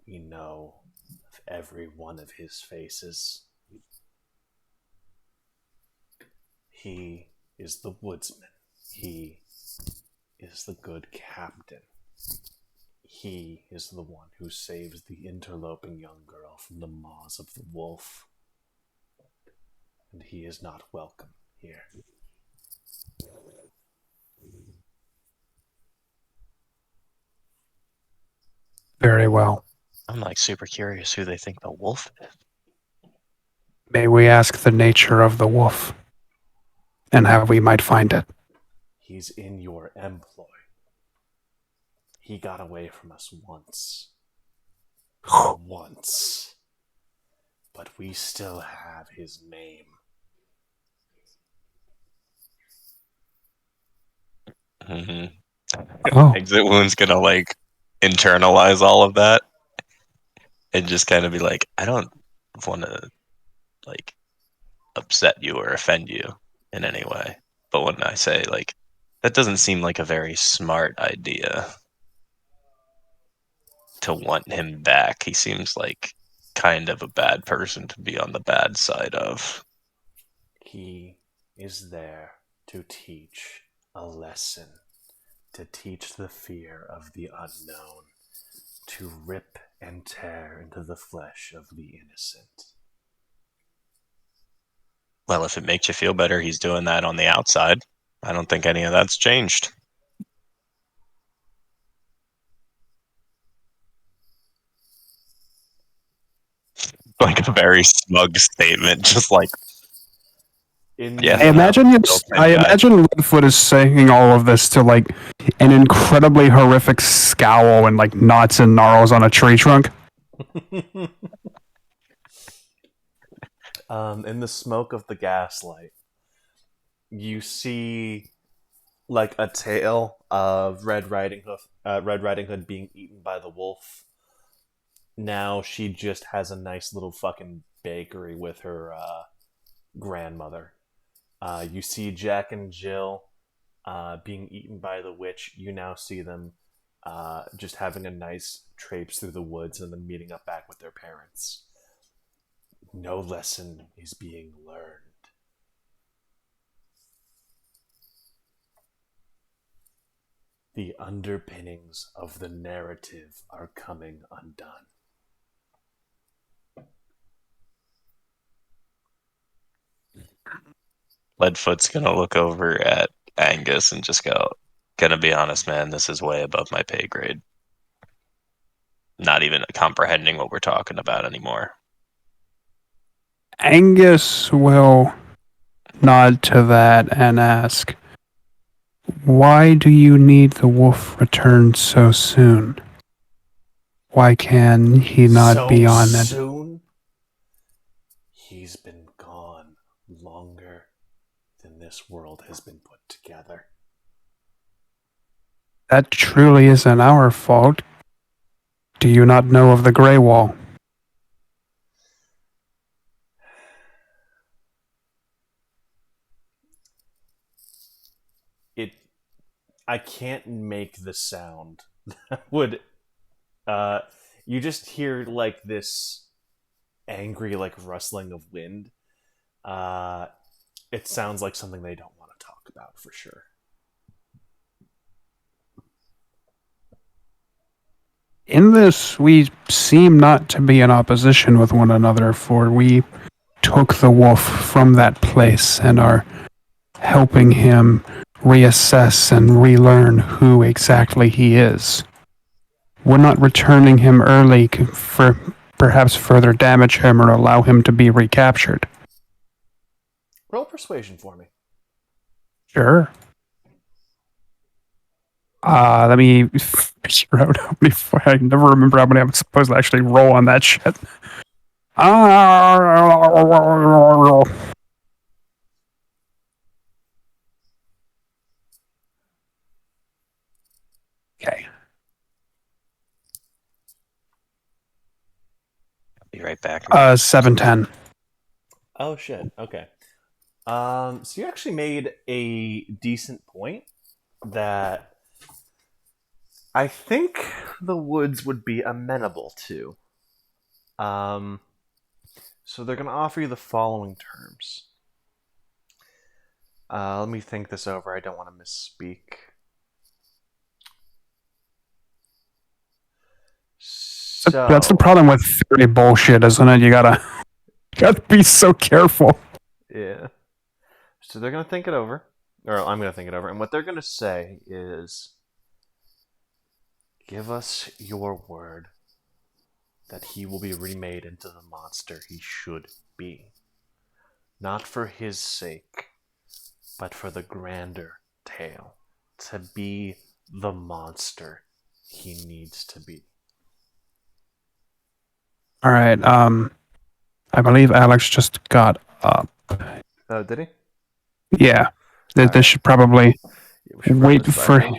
We know of every one of his faces. He is the woodsman. He is the good captain. He is the one who saves the interloping young girl from the maws of the wolf. And he is not welcome here. Very well. I'm like super curious who they think the wolf is. May we ask the nature of the wolf and how we might find it? He's in your employ. He got away from us once. Once. But we still have his name. Mm-hmm. Oh, Exit Wound's gonna like internalize all of that and just kind of be like, I don't want to like upset you or offend you in any way. But when I say like, that doesn't seem like a very smart idea to want him back. He seems like kind of a bad person to be on the bad side of. He is there to teach a lesson, to teach the fear of the unknown, to rip and tear into the flesh of the innocent. Well, if it makes you feel better, he's doing that on the outside. I don't think any of that's changed. Like a very smug statement, just like, yeah. I imagine Leadfoot is saying all of this to like an incredibly horrific scowl and like knots and gnarls on a tree trunk. In the smoke of the gaslight, you see like a tail of Red Riding Hood being eaten by the wolf. Now she just has a nice little fucking bakery with her grandmother. You see Jack and Jill being eaten by the witch. You now see them just having a nice traipse through the woods and then meeting up back with their parents. No lesson is being learned. The underpinnings of the narrative are coming undone. Leadfoot's gonna look over at Angus and just go, gonna be honest, man, this is way above my pay grade. Not even comprehending what we're talking about anymore. Angus will nod to that and ask, Why do you need the wolf returned so soon? Why can he not So be on that? soon? He's been gone longer than this world has been put together. That truly isn't our fault. Do you not know of the Grey Wall? It. I can't make the sound. Would you just hear like this angry like rustling of wind? Uh, it sounds like something they don't want to talk about for sure. In this, we seem not to be in opposition with one another, for we took the wolf from that place and are helping him reassess and relearn who exactly he is. We're not returning him early for perhaps further damage him or allow him to be recaptured. Roll persuasion for me. Sure. Let me figure out how many. I never remember how many I'm supposed to actually roll on that shit. Okay. Be right back. 710. Oh shit. Okay. So you actually made a decent point that I think the woods would be amenable to. So they're going to offer you the following terms. Let me think this over. I don't want to misspeak. So That's the problem with theory bullshit, isn't it? You gotta be so careful. yeah. So they're going to think it over, or I'm going to think it over, and what they're going to say is, "Give us your word that he will be remade into the monster he should be, not for his sake, but for the grander tale, to be the monster he needs to be." All right. I believe Alex just got up. Oh, did he? Yeah. All This right. should probably Yeah, we should run wait this by for. him.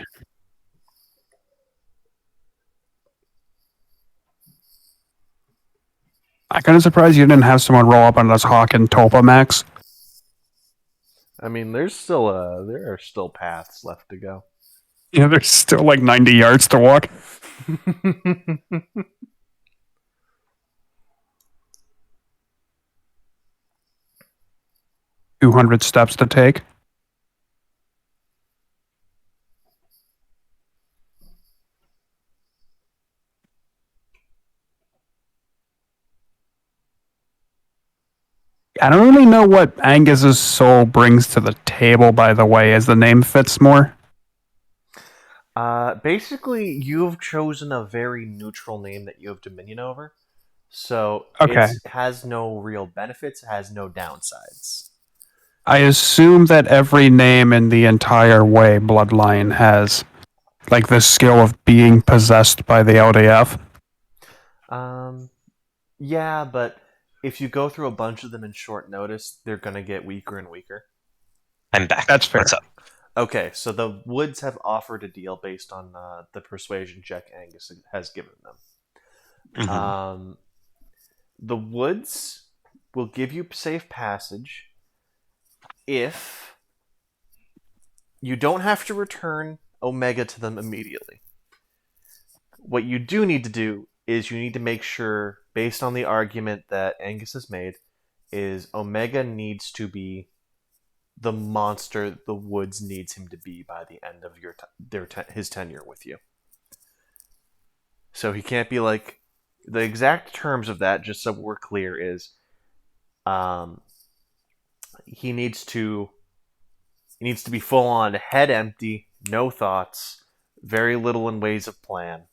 I'm kind of surprised you didn't have someone roll up on this Hawk and Topamax. I mean, there are still paths left to go. You know, there's still like 90 yards to walk. 200 steps to take. I don't really know what Angus's soul brings to the table, by the way, as the name fits more. Basically, you've chosen a very neutral name that you have dominion over. So Okay. it has no real benefits, it has no downsides. I assume that every name in the entire Way bloodline has, like, the skill of being possessed by the LDF. Yeah, but if you go through a bunch of them in short notice, they're gonna get weaker and weaker. I'm back. That's fair. What's up? Okay, so the Woods have offered a deal based on the persuasion check Angus has given them. Mhm. The Woods will give you safe passage if you don't have to return Omega to them immediately. What you do need to do is you need to make sure, based on the argument that Angus has made, is Omega needs to be the monster the Woods needs him to be by the end of his tenure with you. So he can't be like, the exact terms of that, just so we're clear, is he needs to be full on head empty, no thoughts, very little in ways of plan.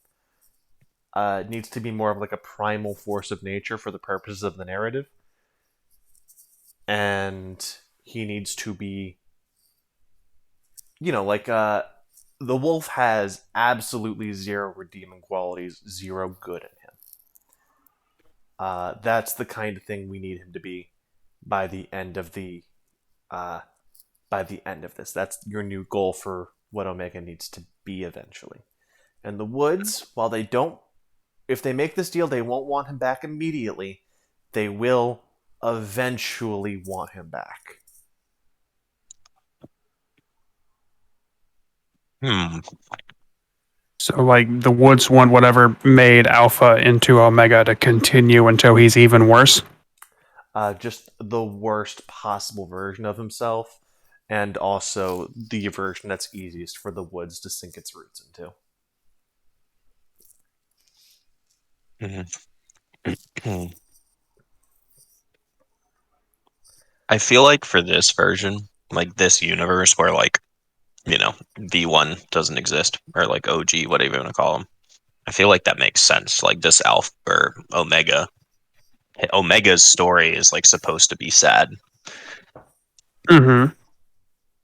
It needs to be more of like a primal force of nature for the purposes of the narrative. And he needs to be the wolf has absolutely zero redeeming qualities, zero good in him. That's the kind of thing we need him to be by the end of uh, this. That's your new goal for what Omega needs to be eventually. And the Woods, while they don't, if they make this deal, they won't want him back immediately. They will eventually want him back. Hmm. So, like, the Woods want whatever made Alpha into Omega to continue until he's even worse. Just the worst possible version of himself, and also the version that's easiest for the Woods to sink its roots into. Hmm. I feel like for this version, like this universe where like, V1 doesn't exist, or like OG, whatever you want to call them. I feel like that makes sense. Like this Alpha or Omega. Omega's story is like supposed to be sad. Mm-hmm.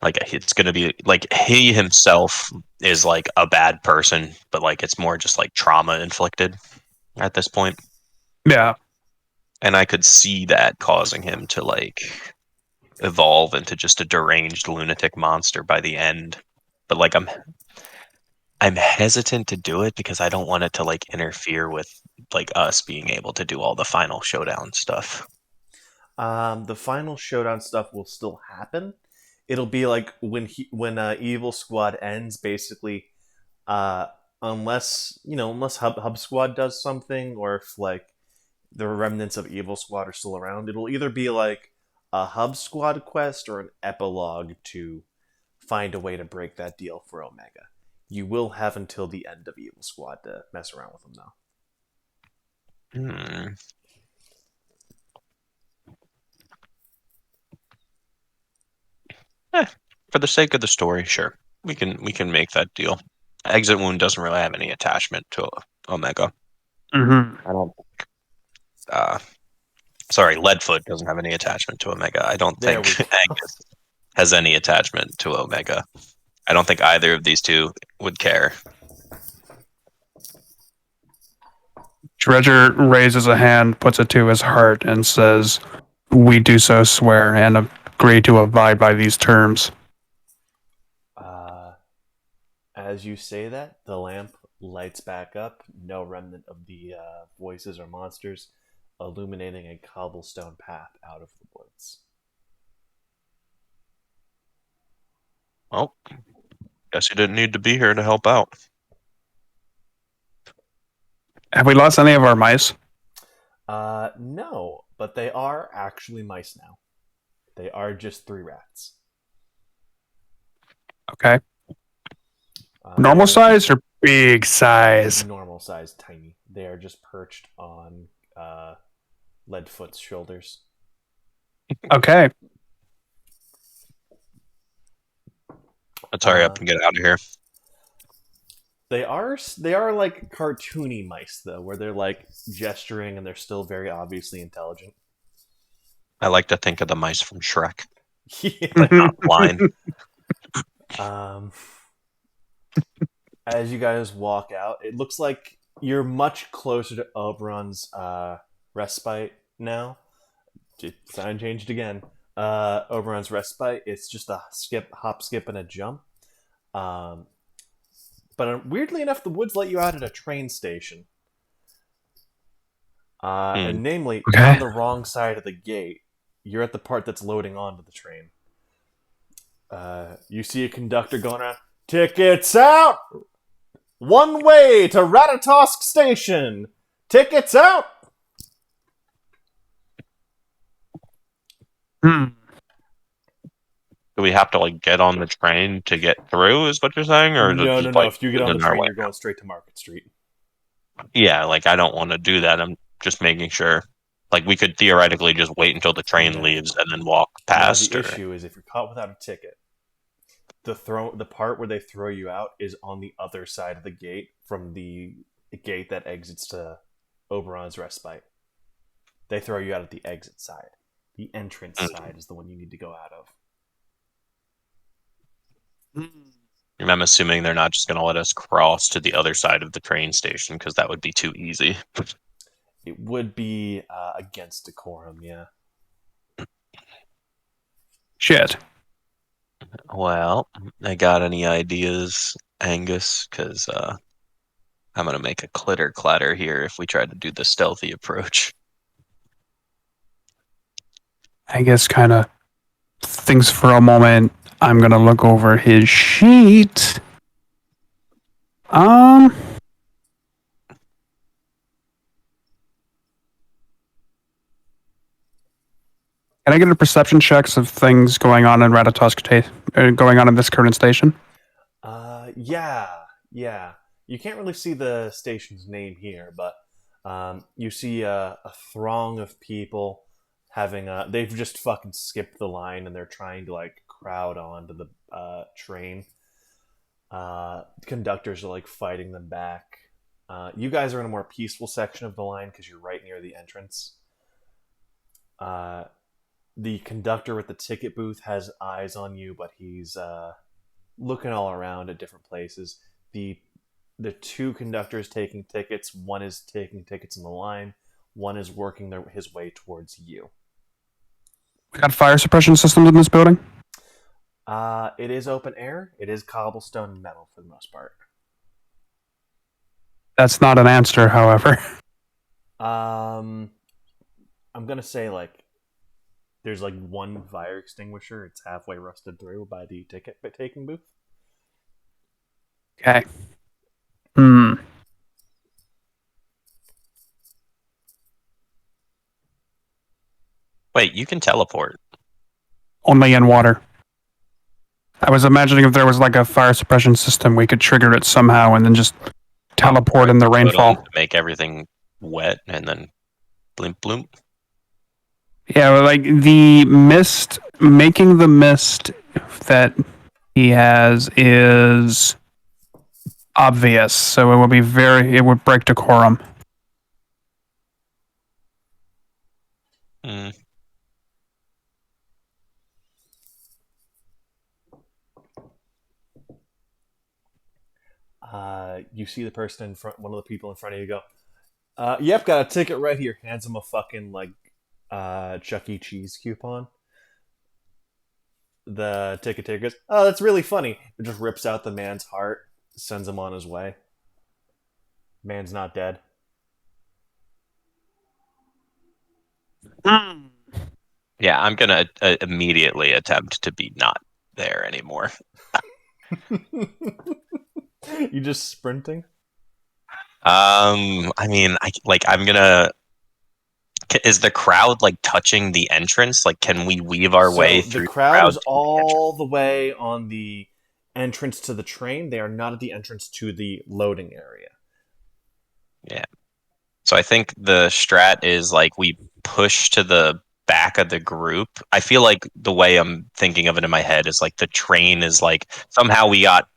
Like it's gonna be like he himself is like a bad person, but like it's more just like trauma inflicted at this point. Yeah. And I could see that causing him to like evolve into just a deranged lunatic monster by the end. But like I'm hesitant to do it because I don't want it to like interfere with like us being able to do all the final showdown stuff. The final showdown stuff will still happen. It'll be like when Evil Squad ends, basically. Uh, unless Hub Squad does something, or if like the remnants of Evil Squad are still around, it'll either be like a Hub Squad quest or an epilogue to find a way to break that deal for Omega. You will have until the end of Evil Squad to mess around with them, though. Hmm. For the sake of the story, sure. We can make that deal. Exit Wound doesn't really have any attachment to Omega. Mm-hmm. I don't uh sorry, Leadfoot doesn't have any attachment to Omega. I don't There we think go. Angus has any attachment to Omega. I don't think either of these two would care. Dredger raises a hand, puts it to his heart, and says, "We do so swear and agree to abide by these terms." As you say that, the lamp lights back up. No remnant of the voices or monsters, illuminating a cobblestone path out of the woods. Well, guess you didn't need to be here to help out. Have we lost any of our mice? No, but they are actually mice now. They are just 3 rats. Okay. Normal size or big size? Normal size, tiny. They are just perched on Leadfoot's shoulders. Okay. Let's hurry up and get out of here. They are like cartoony mice though, where they're like gesturing and they're still very obviously intelligent. I like to think of the mice from Shrek. Yeah. They're not blind. As you guys walk out, it looks like you're much closer to Oberon's respite now. Sign changed again. Oberon's respite. It's just a hop, skip, and a jump. But weirdly enough, the woods let you out at a train station. And namely, on the wrong side of the gate. You're at the part that's loading onto the train. You see a conductor going around. Tickets out! One way to Ratatosk Station! Tickets out! Hmm. Do we have to like get on the train to get through? Is what you're saying, or is it just, No. like, If you get on the in our train, way? you're going straight to Market Street. Yeah, like I don't want to do that. I'm just making sure. Like we could theoretically just wait until the train No. leaves and then walk Now, past. the Or... issue is if you're caught without a ticket, the part where they throw you out is on the other side of the gate from the gate that exits to Oberon's respite. They throw you out at the exit side. The entrance side is the one you need to go out of. And I'm assuming they're not just going to let us cross to the other side of the train station because that would be too easy. It would be against decorum, yeah. Shit. Well, I got any ideas, Angus? Because I'm going to make a clitter clatter here if we try to do the stealthy approach. Angus kind of thinks for a moment. I'm gonna look over his sheet. Can I get a perception checks of things going on in going on in this current station? Yeah. You can't really see the station's name here, but you see a throng of people having they've just fucking skipped the line and they're trying to like crowd onto the train. Conductors are like fighting them back. You guys are in a more peaceful section of the line because you're right near the entrance. The conductor at the ticket booth has eyes on you, but he's looking all around at different places. The two conductors taking tickets, one is taking tickets in the line, one is working his way towards you. We got fire suppression systems in this building? It is open air. It is cobblestone and metal for the most part. That's not an answer, however. I'm gonna say like there's like one fire extinguisher. It's halfway rusted through by the ticket taking booth. Okay. Wait, you can teleport. Only in water. I was imagining if there was like a fire suppression system, we could trigger it somehow and then just teleport in the rainfall. To make everything wet and then blimp bloom. Yeah, like the mist, making the mist that he has is obvious, so it would break decorum. Mm. You see the person in front, one of the people in front of you go, yep, got a ticket right here. Hands him a fucking like Chuck E. Cheese coupon. The ticket taker goes, oh, that's really funny. It just rips out the man's heart, sends him on his way. Man's not dead. Yeah, I'm gonna immediately attempt to be not there anymore. You just sprinting? I mean, I'm gonna. Is the crowd like touching the entrance? Like, can we weave our way through the crowd is to all the way on the entrance to the train. They are not at the entrance to the loading area. Yeah. So I think the strat is like we push to the back of the group. I feel like the way I'm thinking of it in my head is like the train is like somehow we got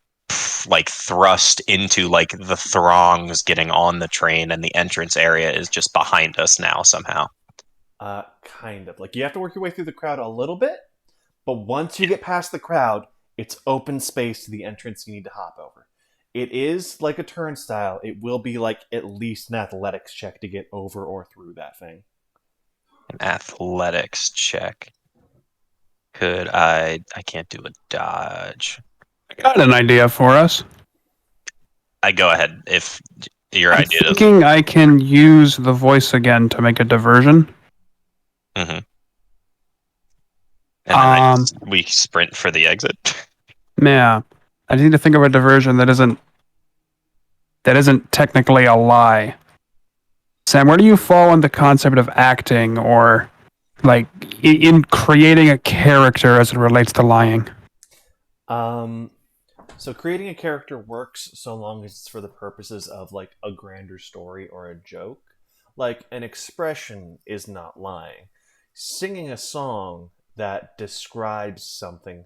like thrust into like the throngs getting on the train and the entrance area is just behind us now somehow. Kind of. Like you have to work your way through the crowd a little bit, but once you get past the crowd, it's open space to the entrance you need to hop over. It is like a turnstile. It will be like at least an athletics check to get over or through that thing. An athletics check. Could I can't do a dodge. I got an idea for us. I go ahead if your I'm idea is. thinking I can use the voice again to make a diversion. Mm-hmm. And then we sprint for the exit. Yeah, I need to think of a diversion that isn't technically a lie. Sam, where do you fall in the concept of acting or like in creating a character as it relates to lying? So creating a character works so long as it's for the purposes of like a grander story or a joke. Like an expression is not lying. Singing a song that describes something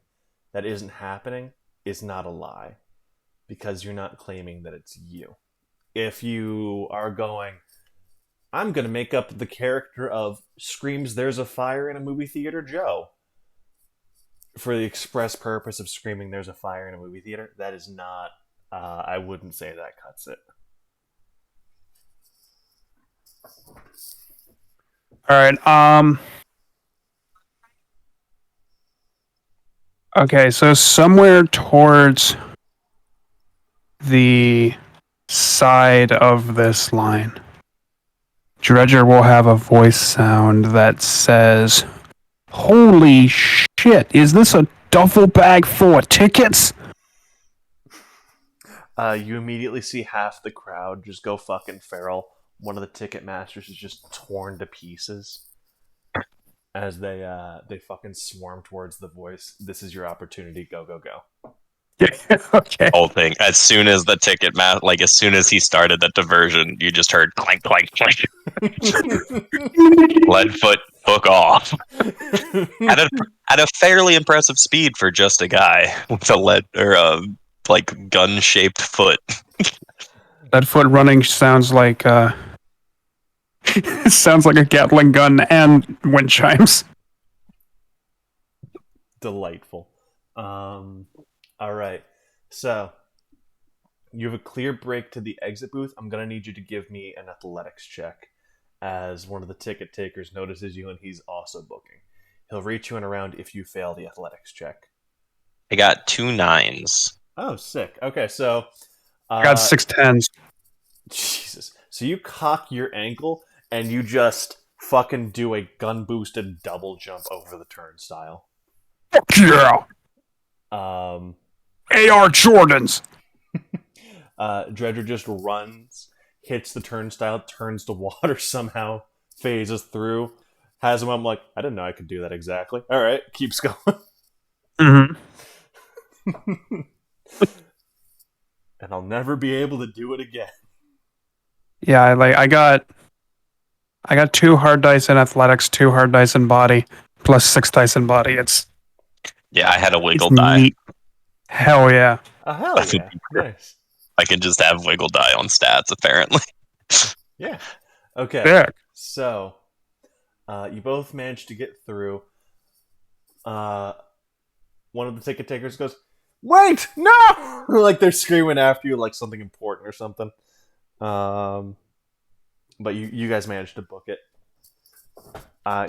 that isn't happening is not a lie because you're not claiming that it's you. If you are going, I'm going to make up the character of Screams There's a Fire in a Movie Theater Joe. for the express purpose of screaming "There's a fire in a movie theater," that is not. I wouldn't say that cuts it. All right. Okay, so somewhere towards the side of this line, Dredger will have a voice sound that says, "Holy shit, is this a duffel bag full of tickets?" You immediately see half the crowd just go fucking feral. One of the ticket masters is just torn to pieces as they fucking swarm towards the voice. This is your opportunity. Go, go, go. Okay. Whole thing. As soon as the ticket as soon as he started that diversion, you just heard clank, clank, clank. Leadfoot took off at a fairly impressive speed for just a guy with a gun-shaped foot. That foot running sounds like sounds like a Gatling gun and wind chimes. Delightful. All right. So you have a clear break to the exit booth. I'm gonna need you to give me an athletics check, as one of the ticket takers notices you and he's also booking. He'll reach you in around if you fail the athletics check. I got 2 9s. Oh, sick. Okay, so I got 6 10s. Jesus. So you cock your ankle and you just fucking do a gun boosted double jump over the turnstile. Fuck yeah! AR Jordans! Dredger just runs, hits the turnstile, turns to water somehow, phases through, has him. I'm like, I didn't know I could do that exactly. All right, keeps going. Mm-hmm. And I'll never be able to do it again. Yeah, I got 2 hard dice in athletics, 2 hard dice in body, plus 6 dice in body. Yeah, I had a wiggle It's die. neat. Hell yeah. Oh, hell yeah. Nice. I can just have wiggle die on stats, apparently. Yeah. Okay. Yeah. So, you both managed to get through. One of the ticket takers goes, "Wait, no!" Like they're screaming after you, like something important or something. But you guys managed to book it.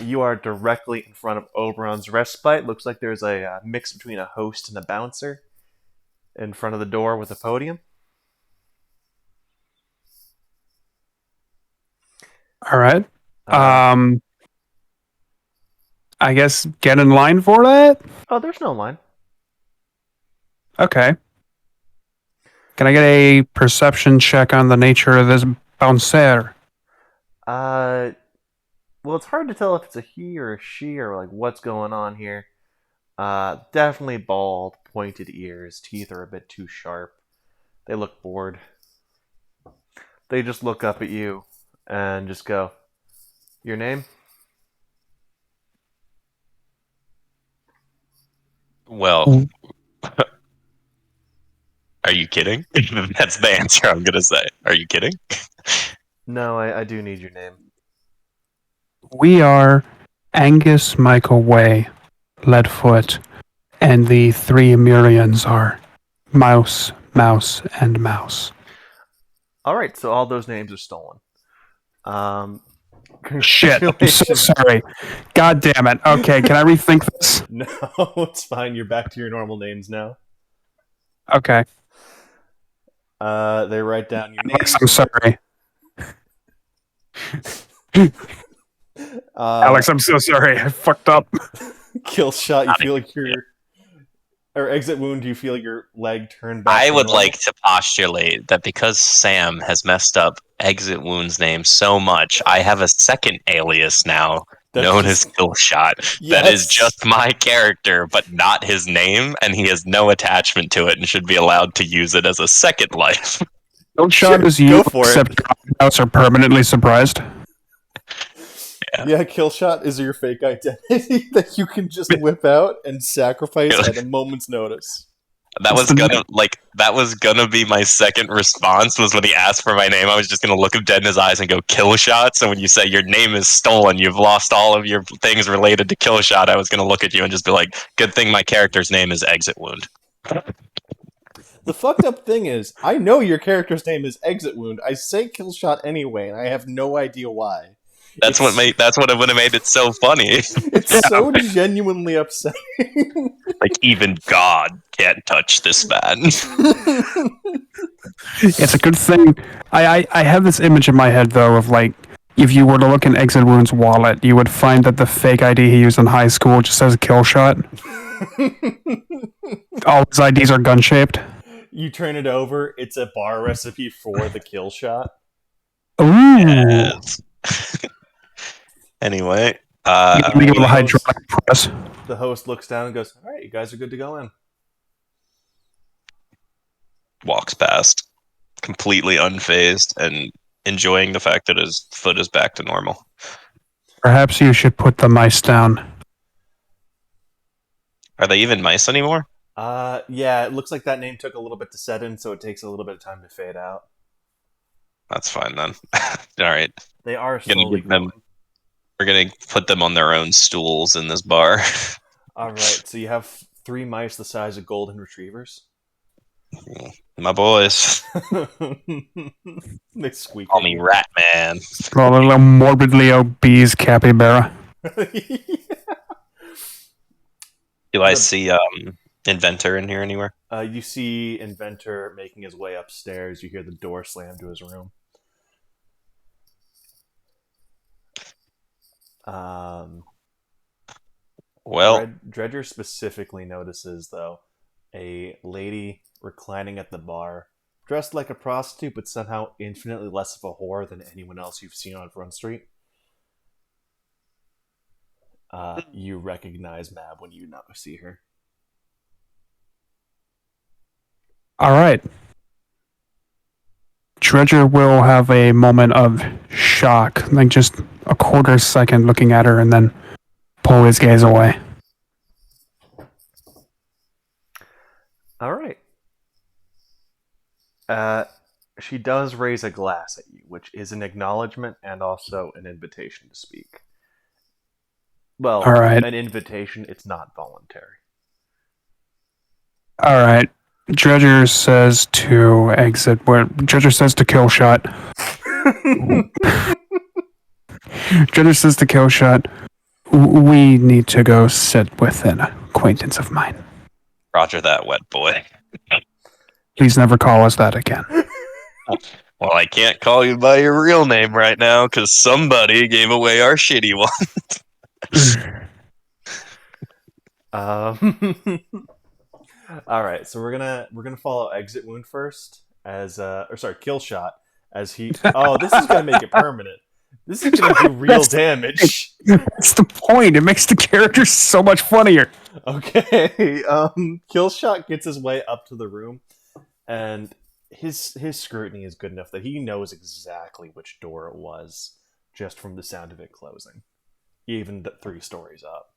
You are directly in front of Oberon's Respite. Looks like there's a mix between a host and a bouncer in front of the door with a podium. All right. I guess get in line for that? Oh, there's no line. Okay. Can I get a perception check on the nature of this bouncer? Well, it's hard to tell if it's a he or a she or like what's going on here. Definitely bald, pointed ears, teeth are a bit too sharp. They look bored. They just look up at you and just go, "Your name?" Well, are you kidding? That's the answer I'm going to say. Are you kidding? No, I do need your name. We are Angus Michael Way, Leadfoot, and the 3 Emirians are Mouse, Mouse, and Mouse. All right, so all those names are stolen. Shit, I'm so sorry. God damn it. Okay, can I rethink this? No, it's fine. You're back to your normal names now. Okay. They write down your names. Alex, I'm sorry. Alex, I'm so sorry. I fucked up. Kill shot. You feel like your or exit wound. You feel your leg turned back. I to would normal? like to postulate that because Sam has messed up Exit Wound's name so much, I have a second alias now That's known just- as Killshot. Yes. That is just my character, but not his name, and he has no attachment to it and should be allowed to use it as a second life. Don't Sure, shot is you, go for it. except House are permanently surprised. Yeah, Killshot is your fake identity that you can just whip out and sacrifice at a moment's notice. That was gonna be my second response. Was when he asked for my name, I was just gonna look him dead in his eyes and go kill shot. So when you say your name is stolen, you've lost all of your things related to kill shot. I was gonna look at you and just be like, "Good thing my character's name is Exit Wound." The fucked up thing is, I know your character's name is Exit Wound. I say kill shot anyway, and I have no idea why. That's what it would have made it so funny. It's so genuinely upsetting. Like even God can't touch this man. It's a good thing. I have this image in my head though of like if you were to look in Exit Wound's wallet, you would find that the fake ID he used in high school just says kill shot. All his IDs are gun shaped. You turn it over, it's a bar recipe for the kill shot. Ooh. Yes. Anyway, You can give him a hydraulic press. The host looks down and goes, "All right, you guys are good to go in." walks past, completely unfazed and enjoying the fact that his foot is back to normal. Perhaps you should put the mice down. Are they even mice anymore? Yeah, it looks like that name took a little bit to set in, so it takes a little bit of time to fade out. That's fine then. All right. They are Gonna slowly give them- growing. We're going to put them on their own stools in this bar. All right, so you have 3 mice the size of golden retrievers. My boys. They squeak. Call at me you. Rat Man. Well, a little morbidly obese capybara. Do I see Inventor in here anywhere? You see Inventor making his way upstairs. You hear the door slam to his room. Well, Dredger specifically notices, though, a lady reclining at the bar, dressed like a prostitute, but somehow infinitely less of a whore than anyone else you've seen on Front Street. You recognize Mab when you see her. All right. Dredger will have a moment of shock, like just a quarter second looking at her and then pull his gaze away. All right. She does raise a glass at you, which is an acknowledgement and also an invitation to speak. Well, All right. an invitation, it's not voluntary. All right. Dredger says to exit. Dredger says to kill shot. Dredger says to kill shot. We need to go sit with an acquaintance of mine. Roger that, wet boy. Please never call us that again. Well, I can't call you by your real name right now because somebody gave away our shitty one. All right, so we're gonna follow Exit Wound first as Kill Shot as he. Oh, this is gonna make it permanent. This is gonna do real damage. That's the point. It makes the character so much funnier. Okay, Kill Shot gets his way up to the room, and his scrutiny is good enough that he knows exactly which door it was just from the sound of it closing, even 3 stories up.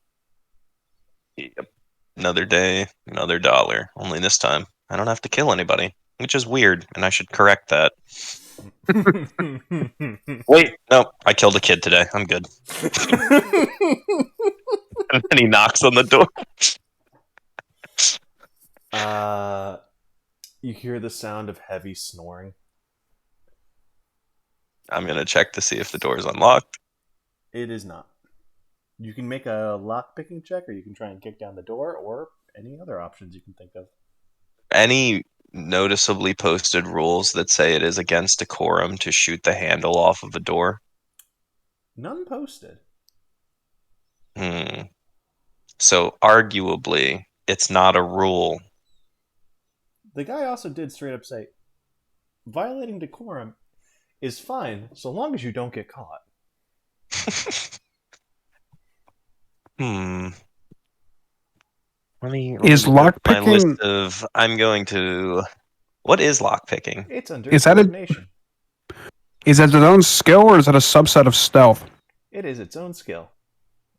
Yep. Another day, another dollar. Only this time, I don't have to kill anybody, which is weird, and I should correct that. Wait, no, I killed a kid today. I'm good. And then he knocks on the door. You hear the sound of heavy snoring. I'm gonna check to see if the door is unlocked. It is not. You can make a lock-picking check, or you can try and kick down the door, or any other options you can think of. Any noticeably posted rules that say it is against decorum to shoot the handle off of a door? None posted. So arguably, it's not a rule. The guy also did straight up say, violating decorum is fine so long as you don't get caught. Let me Is look up my lockpicking- list of. I'm going to. What is lockpicking? It's under Is that a- coordination. Is it its own skill or is it a subset of stealth? It is its own skill.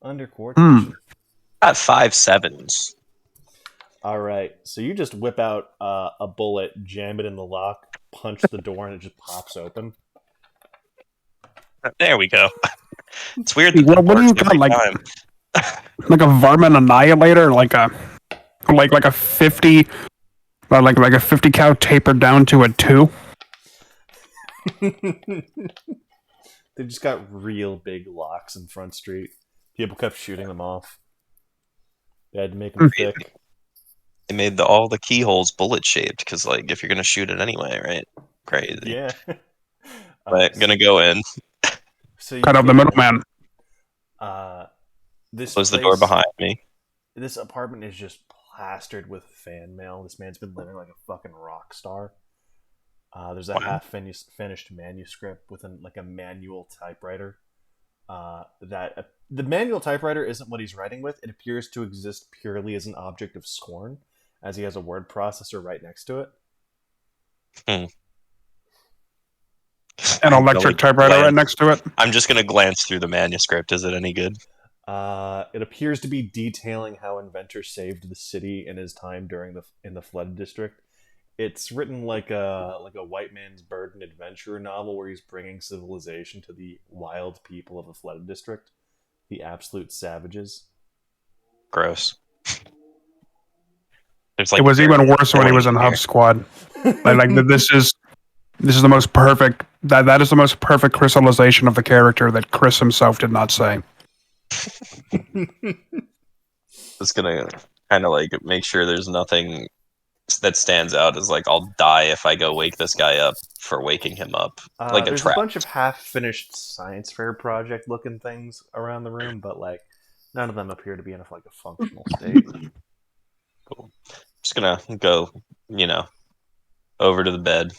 Under coordination. Got 5 7s. All right, so you just whip out a bullet, jam it in the lock, punch the door, and it just pops open. There we go. It's weird that What that do you works got? every Like time. like a varmint annihilator, like a 50, like a 50 cal tapered down to a 2. They just got real big locks in Front Street. People kept shooting them off. They had to make them thick. They made all the keyholes bullet shaped because, like, if you're gonna shoot it anyway, right? Crazy. Yeah. But gonna go in. So you Cut out the get in. middleman. This Close the door place- behind me. This apartment is just plastered with fan mail. This man's been living like a fucking rock star. There's a Wow. half-finished manuscript with a manual typewriter. The manual typewriter isn't what he's writing with. It appears to exist purely as an object of scorn, as he has a word processor right next to it. An electric typewriter right next to it. I'm just gonna glance through the manuscript. Is it any good? It appears to be detailing how Inventor saved the city in his time in the flood district. It's written like a white man's burden adventure novel where he's bringing civilization to the wild people of the flooded district, the absolute savages. Gross. There's It was even worse when he porn was in here. Hub Squad. Like this is the most perfect. That is the most perfect crystallization of the character that Chris himself did not say. It's gonna kind of like make sure there's nothing that stands out as like I'll die if I go wake this guy up for waking him up, like a There's trap. a bunch of half-finished science fair project-looking things around the room, but like none of them appear to be in a functional state. Cool. Just gonna go, over to the bed,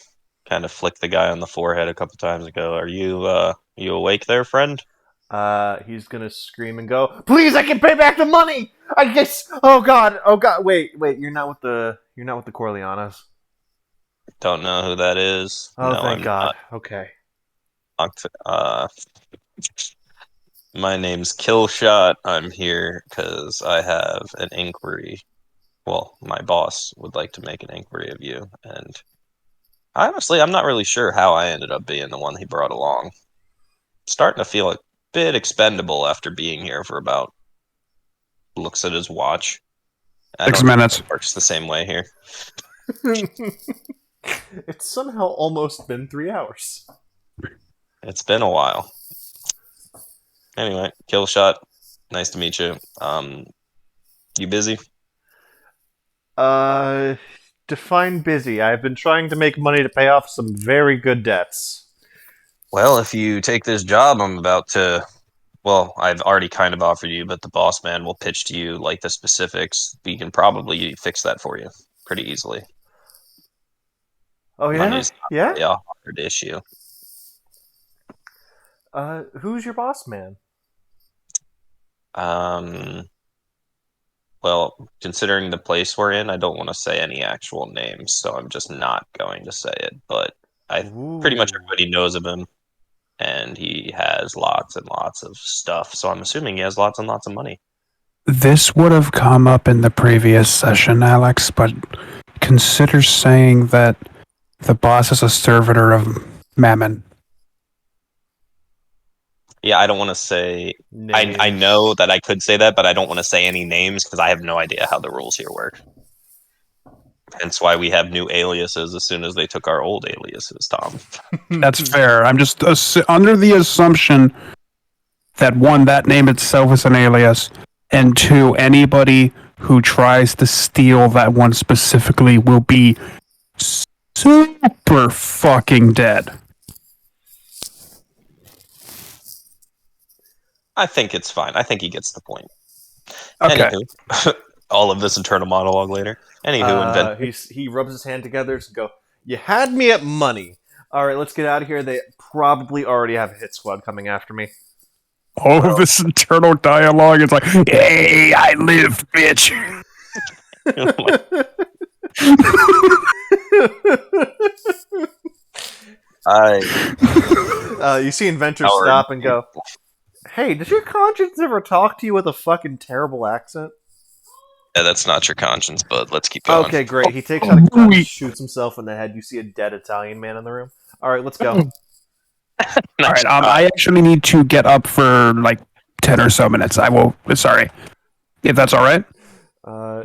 kind of flick the guy on the forehead a couple times and go, "Are you awake there, friend?" He's gonna scream and go, "Please, I can pay back the money! I guess. Oh god! Wait, you're not with the Corleones. Don't know who that is. Oh, No, thank I'm God. Okay. not. My name's Killshot. I'm here because I have an inquiry. Well, my boss would like to make an inquiry of you, and honestly, I'm not really sure how I ended up being the one he brought along. Starting to feel a bit expendable after being here for about. Looks at his watch. I 6 don't know if minutes. it works the same way here. It's somehow almost been 3 hours. It's been a while. Anyway, Killshot. Nice to meet you. You busy? Define busy. I've been trying to make money to pay off some very good debts. Well, if you take this job, I'm about to. Well, I've already kind of offered you, but the boss man will pitch to you like the specifics. We can probably fix that for you pretty easily. Oh yeah, Money's yeah. a hard issue. Who's your boss man? Well, considering the place we're in, I don't want to say any actual names, so I'm just not going to say it. But pretty much everybody knows of him, and he has lots and lots of stuff. So I'm assuming he has lots and lots of money. This would have come up in the previous session, Alex, but consider saying that the boss is a servitor of Mammon. Yeah, I don't want to say. I Names. know that I could say that, but I don't want to say any names because I have no idea how the rules here work. Hence why we have new aliases as soon as they took our old aliases, Tom. That's fair. I'm just under the assumption that 1, that name itself is an alias, and 2, anybody who tries to steal that one specifically will be super fucking dead. I think it's fine. I think he gets the point. Okay. Anywho, all of this internal monologue later. Anywho, He rubs his hand together and go, "You had me at money. All right, let's get out of here. They probably already have a hit squad coming after me." All of this internal dialogue is like, hey, I live, bitch. You see Inventor Howard. stop and go, "Hey, does your conscience ever talk to you with a fucking terrible accent?" Yeah, that's not your conscience, but let's keep going. Okay, great. He takes out a gun, shoots himself in the head. You see a dead Italian man in the room. All right, let's go. All right. I actually need to get up for like 10 or so minutes. I will. Sorry, if that's all right.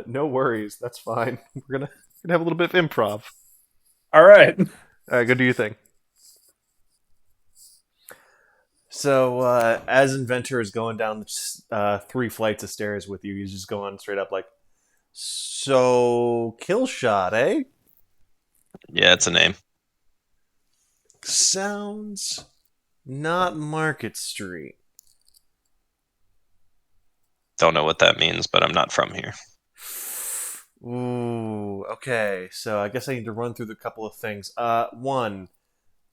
No worries. That's fine. We're gonna have a little bit of improv. All right. All right, go do your thing. So, as Inventor is going down 3 flights of stairs with you, he's just going straight up like, so, kill shot, eh? Yeah, it's a name. Sounds not Market Street. Don't know what that means, but I'm not from here. Ooh, okay. So I guess I need to run through the couple of things. One,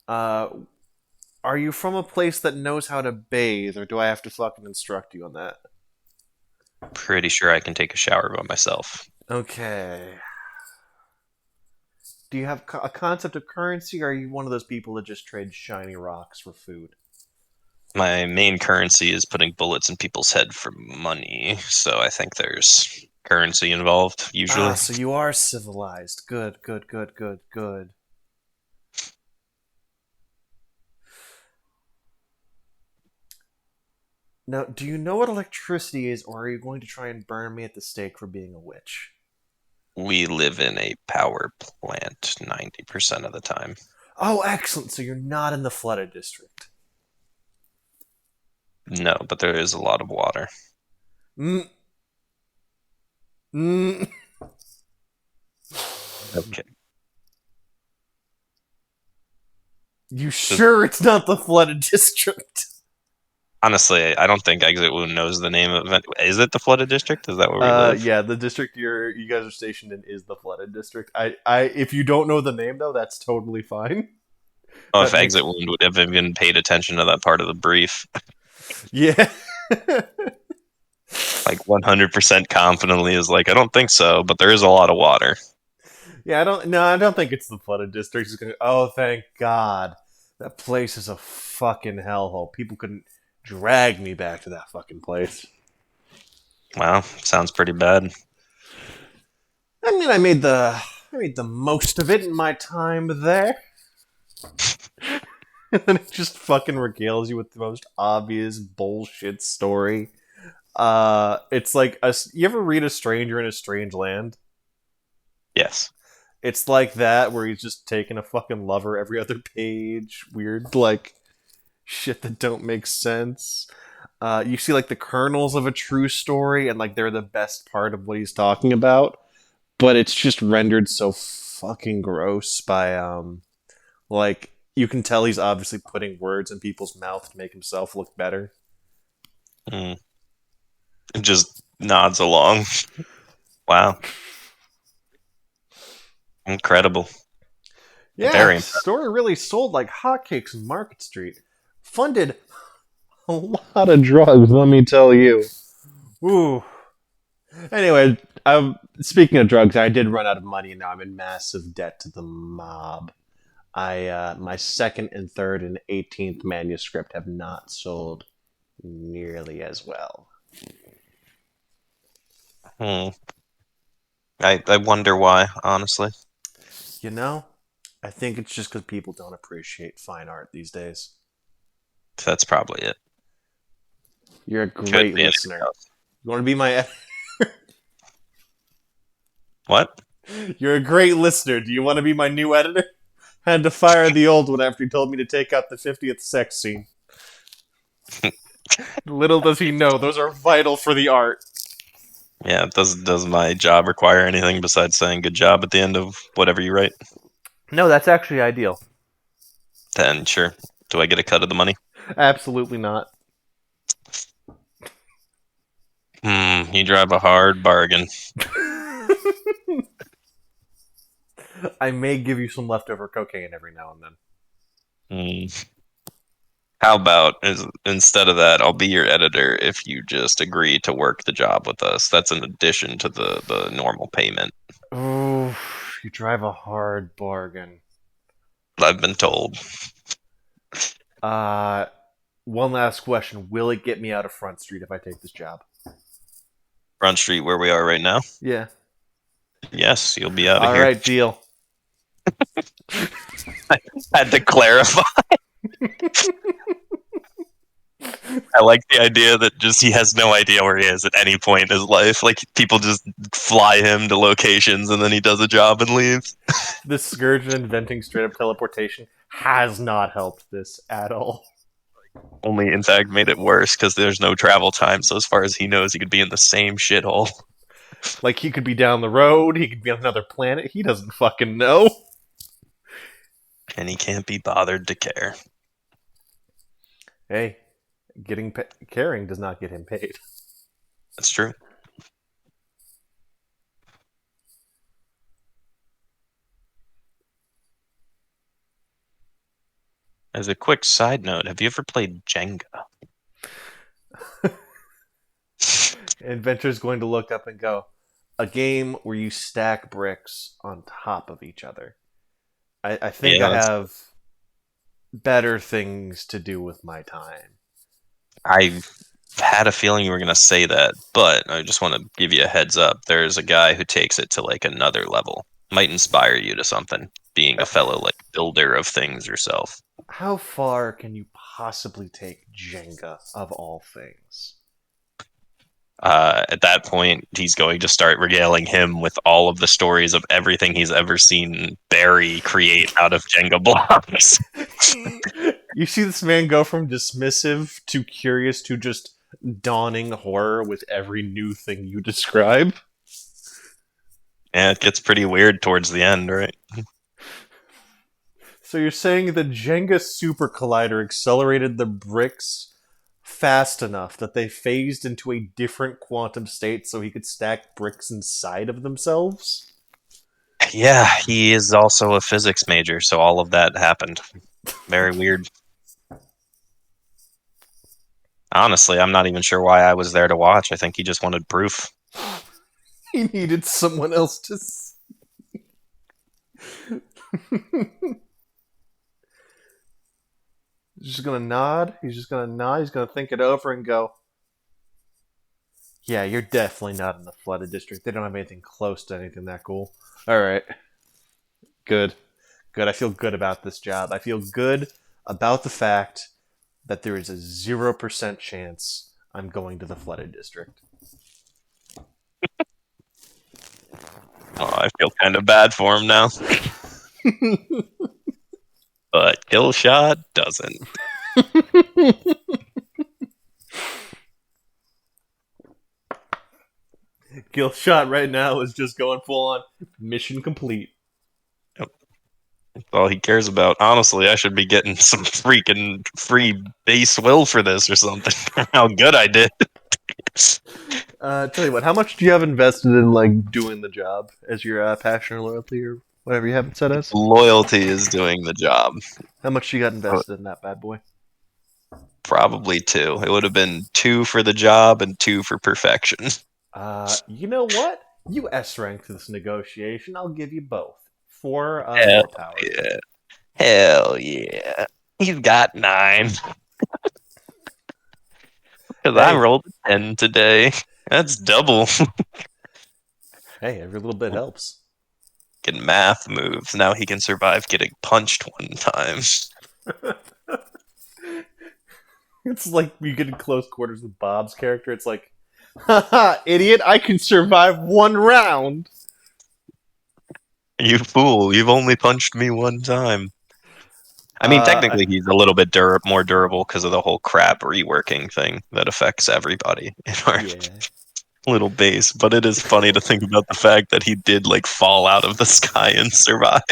are you from a place that knows how to bathe, or do I have to fucking instruct you on that? Pretty sure I can take a shower by myself. Okay. Do you have a concept of currency, or are you one of those people that just trade shiny rocks for food? My main currency is putting bullets in people's head for money, so I think there's currency involved, usually. Ah, so you are civilized. Good, good, good, good, good. Now, do you know what electricity is, or are you going to try and burn me at the stake for being a witch? We live in a power plant 90% of the time. Oh, excellent. So you're not in the flooded district. No, but there is a lot of water. Mm. Mm. Okay. You sure it's not the flooded district? Honestly, I don't think Exit Wound knows the name of it. Is it the flooded district? Is that where we live? Yeah, the district you guys are stationed in is the flooded district. If you don't know the name though, that's totally fine. Oh, That if makes- Exit Wound would have even paid attention to that part of the brief. Yeah. Like 100% confidently is like, I don't think so, but there is a lot of water. Yeah, I don't think it's the flooded district. It's gonna. Oh, thank God, that place is a fucking hellhole. People couldn't drag me back to that fucking place. Wow, sounds pretty bad. I mean, I made the most of it in my time there. And then it just fucking regales you with the most obvious bullshit story. It's like you ever read A Stranger in a Strange Land? Yes. It's like that, where he's just taking a fucking lover every other page. Weird, like, shit that don't make sense. You see, like, the kernels of a true story, and, like, they're the best part of what he's talking about. But it's just rendered so fucking gross by, like, you can tell he's obviously putting words in people's mouth to make himself look better. Mm. It just nods along. Wow. Incredible. Yeah, Very the story really sold like hotcakes in Market Street. Funded a lot of drugs, let me tell you. Ooh. Anyway, speaking of drugs, I did run out of money, and now I'm in massive debt to the mob. My second and third and 18th manuscript have not sold nearly as well. I wonder why, honestly. You know, I think it's just because people don't appreciate fine art these days. That's probably it. You're a Could great be listener. anything else. You want to be my What? You're a great listener. Do you want to be my new editor? Had to fire the old one after he told me to take out the 50th sex scene. Little does he know, those are vital for the art. Yeah, does my job require anything besides saying good job at the end of whatever you write? No, that's actually ideal. Then sure. Do I get a cut of the money? Absolutely not. You drive a hard bargain. I may give you some leftover cocaine every now and then. How about instead of that, I'll be your editor if you just agree to work the job with us. That's in addition to the normal payment. Oh, you drive a hard bargain. I've been told. One last question. Will it get me out of Front Street if I take this job? Front Street where we are right now. Yeah. Yes, you'll be out of All here. right, deal. Had to clarify. I like the idea that just he has no idea where he is at any point in his life. Like, people just fly him to locations and then he does a job and leaves. The Scourge inventing straight up teleportation has not helped this at all. Only, in fact, made it worse because there's no travel time. So as far as he knows, he could be in the same shithole. Like, he could be down the road, he could be on another planet, he doesn't fucking know. And he can't be bothered to care. Hey, caring does not get him paid. That's true. As a quick side note, have you ever played Jenga? Adventure's going to look up and go, a game where you stack bricks on top of each other. I think Yeah, I that's- have better things to do with my time. I had a feeling you were going to say that, but I just want to give you a heads up. There's a guy who takes it to like another level. Might inspire you to something, being a fellow like builder of things yourself. How far can you possibly take Jenga, of all things? At that point, he's going to start regaling him with all of the stories of everything he's ever seen Barry create out of Jenga blocks. You see this man go from dismissive to curious to just dawning horror with every new thing you describe. Yeah, it gets pretty weird towards the end, right? So you're saying the Jenga Super Collider accelerated the bricks fast enough that they phased into a different quantum state so he could stack bricks inside of themselves? Yeah, he is also a physics major, so all of that happened. Very weird. Honestly, I'm not even sure why I was there to watch. I think he just wanted proof. He needed someone else to He's just gonna nod. He's just gonna nod. He's gonna think it over and go, yeah, you're definitely not in the flooded district. They don't have anything close to anything that cool. Alright. Good. Good. I feel good about this job. I feel good about the fact that there is a 0% chance I'm going to the flooded district. Oh, I feel kind of bad for him now. But Killshot doesn't. Killshot right now is just going full on mission complete. All he cares about. Honestly, I should be getting some freaking free base will for this or something. How good I did. Tell you what, how much do you have invested in like doing the job as your passion or loyalty or whatever you have it set as? Loyalty is doing the job. How much you got invested in that bad boy? Probably 2. It would have been 2 for the job and 2 for perfection. You know what? You S rank this negotiation. I'll give you both. 4 Hell power. yeah. Hell yeah. He's got 9. Because I Hey. rolled a 10 today. That's double. Hey, every little bit helps. Getting math moves. Now he can survive getting punched 1 time. It's like you get in close quarters with Bob's character. It's like, haha, idiot, I can survive 1 round. You fool, you've only punched me 1 time. I mean, technically, he's a little bit more durable because of the whole crab reworking thing that affects everybody in our Yeah. little base. But it is funny to think about the fact that he did, like, fall out of the sky and survive.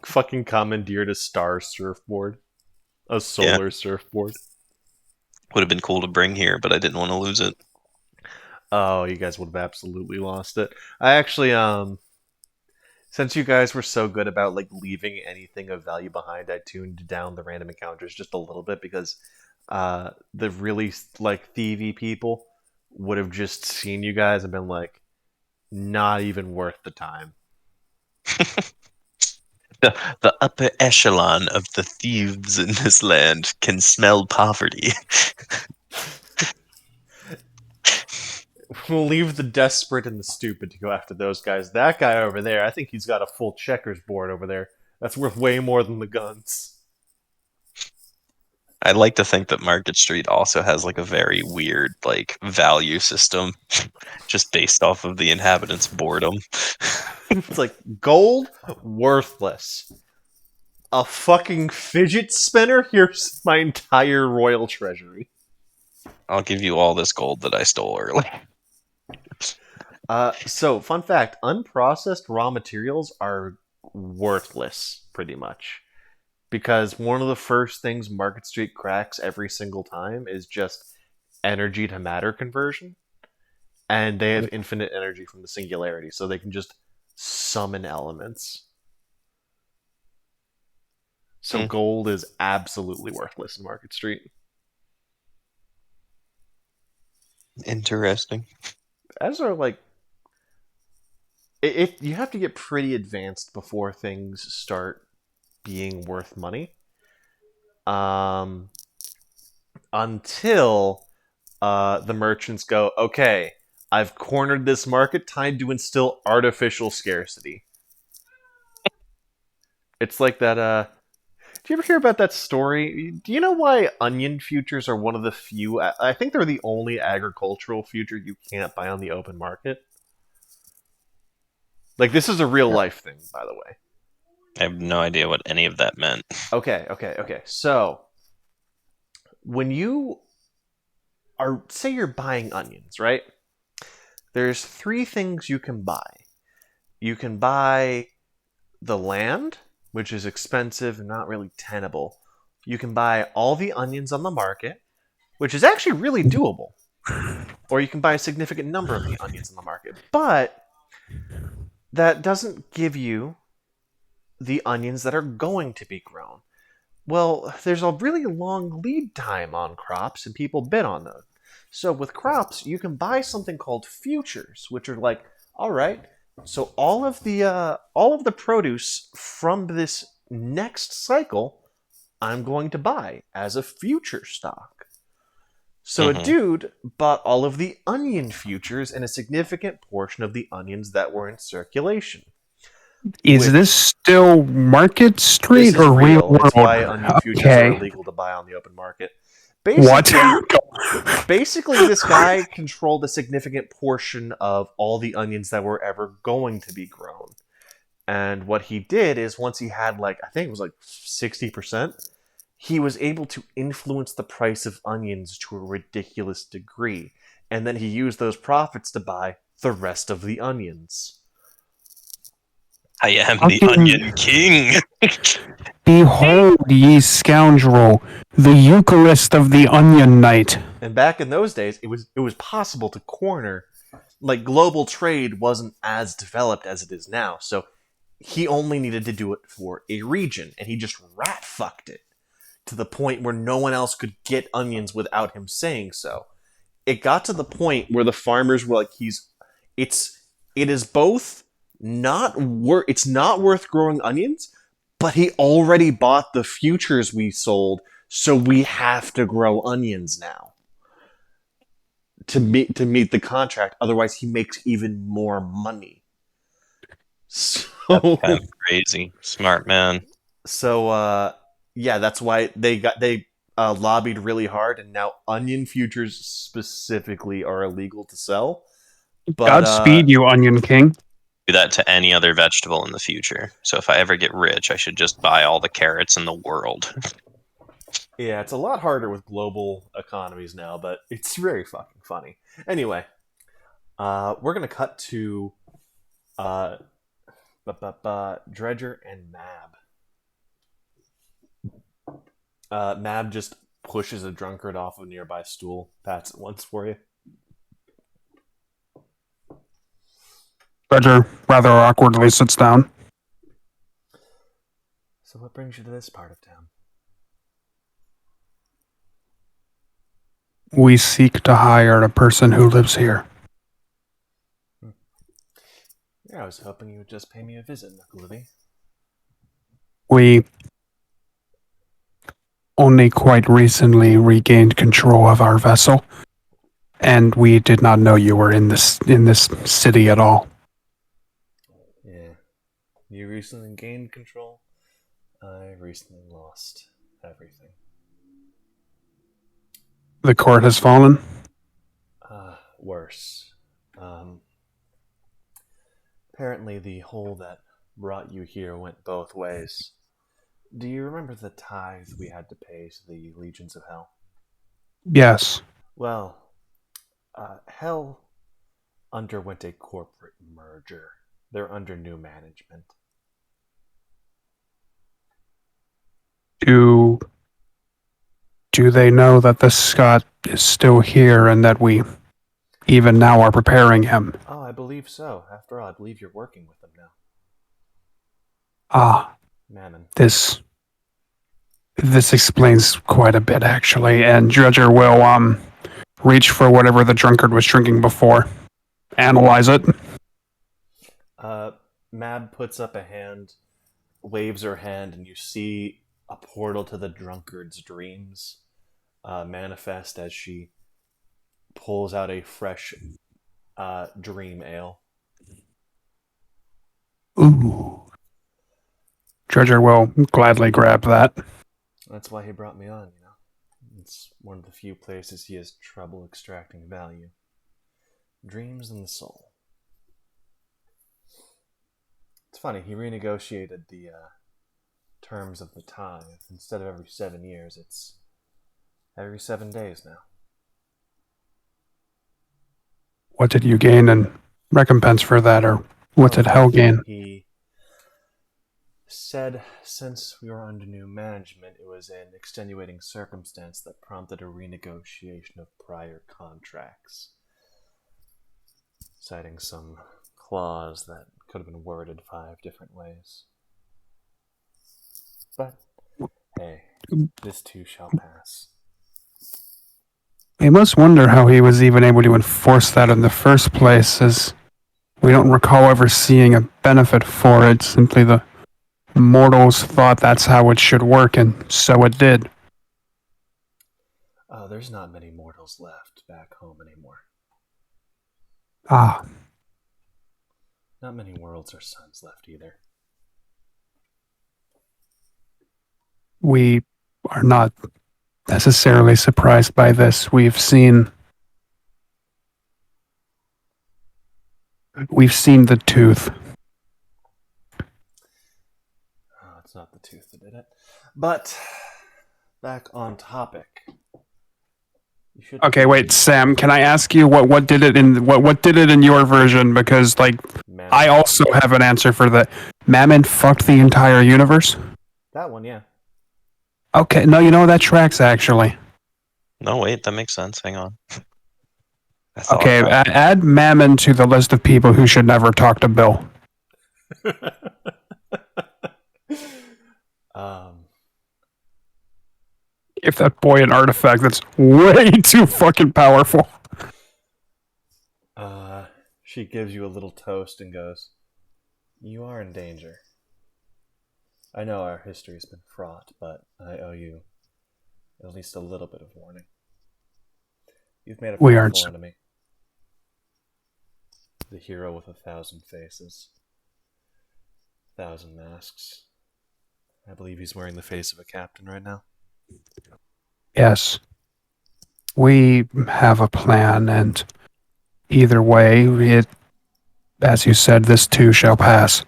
Fucking commandeered a star surfboard. A solar surfboard. Would have been cool to bring here, but I didn't want to lose it. Oh, you guys would have absolutely lost it. I actually, since you guys were so good about like leaving anything of value behind, I tuned down the random encounters just a little bit because the really like thievy people would have just seen you guys and been like, not even worth the time. The upper echelon of the thieves in this land can smell poverty. We'll leave the desperate and the stupid to go after those guys. That guy over there, I think he's got a full checkers board over there. That's worth way more than the guns. I'd like to think that Market Street also has like a very weird like value system, just based off of the inhabitants' boredom. It's like gold, worthless. A fucking fidget spinner? Here's my entire royal treasury. I'll give you all this gold that I stole earlier. So, fun fact, unprocessed raw materials are worthless, pretty much. Because one of the first things Market Street cracks every single time is just energy to matter conversion. And they have infinite energy from the singularity, so they can just summon elements. So gold is absolutely worthless in Market Street. Interesting. As are like, if you have to get pretty advanced before things start being worth money. Until the merchants go, okay, I've cornered this market, time to instill artificial scarcity. It's like that, do you ever hear about that story? Do you know why onion futures are one of the few, I think they're the only agricultural future you can't buy on the open market? Like, this is a real life thing, by the way. I have no idea what any of that meant. Okay. So, when you are, say you're buying onions, right? There's three things you can buy. You can buy the land, which is expensive and not really tenable. You can buy all the onions on the market, which is actually really doable. Or you can buy a significant number of the onions on the market. But that doesn't give you the onions that are going to be grown. Well, there's a really long lead time on crops, and people bid on those. So with crops, you can buy something called futures, which are like, all right, so all of the produce from this next cycle, I'm going to buy as a future stock. So a dude bought all of the onion futures and a significant portion of the onions that were in circulation. Is this still Market Street This is or real real. world? It's why onion futures are illegal to buy on the open market. Basically, this guy controlled a significant portion of all the onions that were ever going to be grown. And what he did is once he had I think it was 60%, he was able to influence the price of onions to a ridiculous degree. And then he used those profits to buy the rest of the onions. I am the Onion King. Behold, ye scoundrel, the Eucharist of the Onion Knight. And back in those days, it was possible to corner. Global trade wasn't as developed as it is now, so he only needed to do it for a region, and he just rat-fucked it to the point where no one else could get onions without him saying so. It got to the point where the farmers were like, it is both it's not worth growing onions, but he already bought the futures we sold, so we have to grow onions now to meet the contract. Otherwise, he makes even more money. So That's kind of crazy. Smart man. So yeah, that's why they lobbied really hard, and now onion futures specifically are illegal to sell. But, Godspeed, you Onion King. Do that to any other vegetable in the future. So if I ever get rich, I should just buy all the carrots in the world. Yeah, it's a lot harder with global economies now, but it's very fucking funny. Anyway, we're gonna cut to Dredger and Mab. Mab just pushes a drunkard off a nearby stool, pats it once for you. Dredger rather awkwardly sits down. So what brings you to this part of town? We seek to hire a person who lives here. Yeah, I was hoping you would just pay me a visit, Knuckle Libby. only quite recently regained control of our vessel, and we did not know you were in this city at all. Yeah. You recently gained control. I recently lost everything. The court has fallen. Worse. Apparently the hole that brought you here went both ways. Do you remember the tithe we had to pay to the Legions of Hell? Yes. Well, Hell underwent a corporate merger. They're under new management. Do they know that the Scot is still here and that we even now are preparing him? Oh, I believe so. After all, I believe you're working with them now. Ah, Mammon. this explains quite a bit, actually, and Dredger will reach for whatever the drunkard was drinking before, analyze it. Mab puts up a hand, waves her hand, and you see a portal to the drunkard's dreams manifest as she pulls out a fresh dream ale. Ooh. Dredger will gladly grab that. That's why he brought me on, you know. It's one of the few places he has trouble extracting value. Dreams and the soul. It's funny, he renegotiated the terms of the tithe. Instead of every 7 years, it's every 7 days now. What did you gain in recompense for that, or what did Hell gain? He said since we were under new management, it was an extenuating circumstance that prompted a renegotiation of prior contracts, citing some clause that could have been worded 5 different ways. But, hey, this too shall pass. I must wonder how he was even able to enforce that in the first place, as we don't recall ever seeing a benefit for it. Simply the mortals thought that's how it should work, and so it did. There's not many mortals left back home anymore. Ah. Not many worlds or suns left either. We are not necessarily surprised by this. We've seen the tooth. Oh, it's not the tooth that did it. But back on topic. You should. Okay, wait, Sam. Can I ask you what did it in your version? Because Mammon. I also have an answer for that. Mammon fucked the entire universe. That one, yeah. Okay, no, that tracks actually. No, wait, that makes sense. Hang on. Okay, add Mammon to the list of people who should never talk to Bill. Give that boy an artifact that's way too fucking powerful. She gives you a little toast and goes, "You are in danger. I know our history's been fraught, but I owe you at least a little bit of warning. You've made a faithful enemy. The hero with 1,000 faces. 1,000 masks. I believe he's wearing the face of a captain right now. Yes. We have a plan, and either way, as you said, this too shall pass.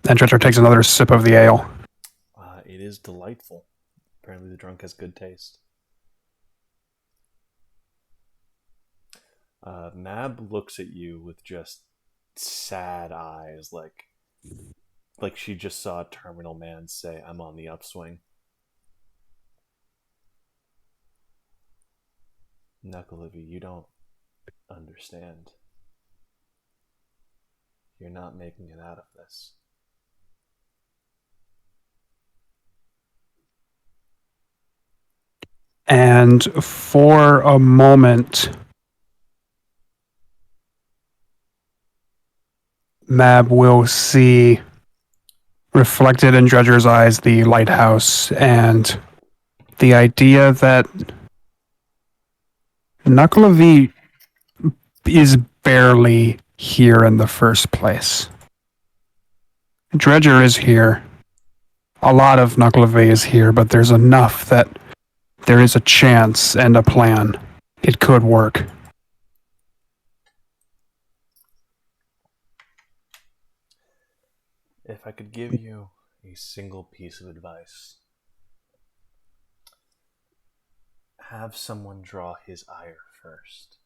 And Dredger takes another sip of the ale. It is delightful. Apparently the drunk has good taste. Mab looks at you with just sad eyes, like she just saw a terminal man say, "I'm on the upswing." Knuckleheavy, you don't understand. You're not making it out of this. And for a moment, Mab will see reflected in Dredger's eyes the lighthouse and the idea that Knucklevi is barely here in the first place. Dredger is here. A lot of Knucklevi is here, but there's enough that there is a chance and a plan. It could work. If I could give you a single piece of advice, have someone draw his ire first.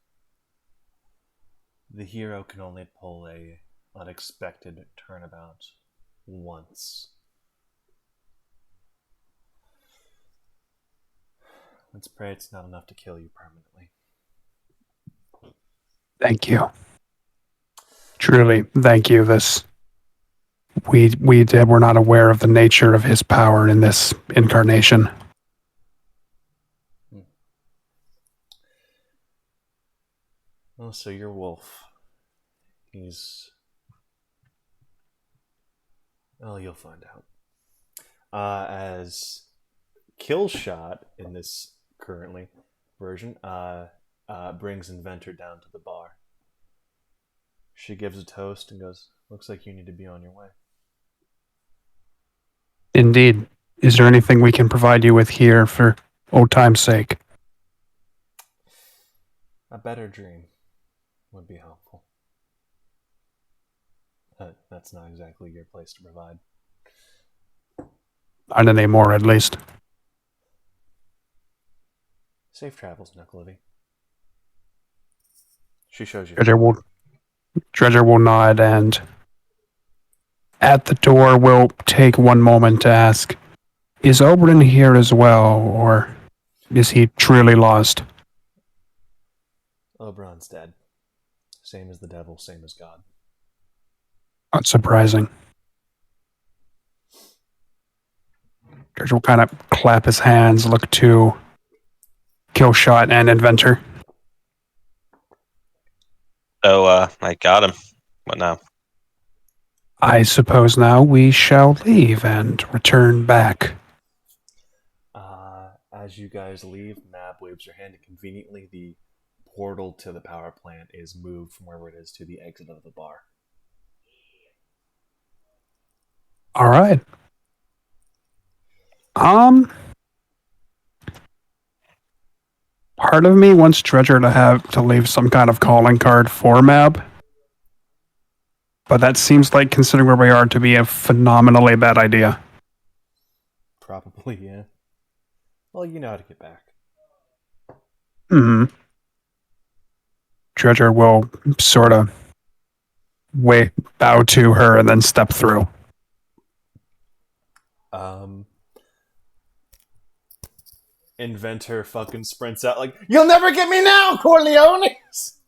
The hero can only pull a unexpected turnabout once. Let's pray it's not enough to kill you permanently. Thank you. Truly, thank you. We were not aware of the nature of his power in this incarnation. Well, so your wolf. He's... Well, you'll find out. As Killshot in this currently version brings Inventor down to the bar. She gives a toast and goes, "Looks like you need to be on your way." Indeed. Is there anything we can provide you with here for old time's sake? A better dream would be helpful. That's not exactly your place to provide. Not anymore, at least. Safe travels, Knucklevi. She shows you. Dredger will nod, and at the door will take one moment to ask, is Oberyn here as well, or is he truly lost? Oberon's dead. Same as the devil, same as God. Not surprising. Dredger will kind of clap his hands, look to Killshot and Inventor. So, I got him. What now? I suppose now we shall leave and return back. As you guys leave, Mab waves her hand, and conveniently the portal to the power plant is moved from wherever it is to the exit of the bar. All right. Part of me wants Dredger to leave some kind of calling card for Mab. But that seems like, considering where we are, to be a phenomenally bad idea. Probably, yeah. Well, you know how to get back. Mm-hmm. Dredger will sort of bow to her and then step through. Inventor fucking sprints out like, "You'll never get me now, Corleones!"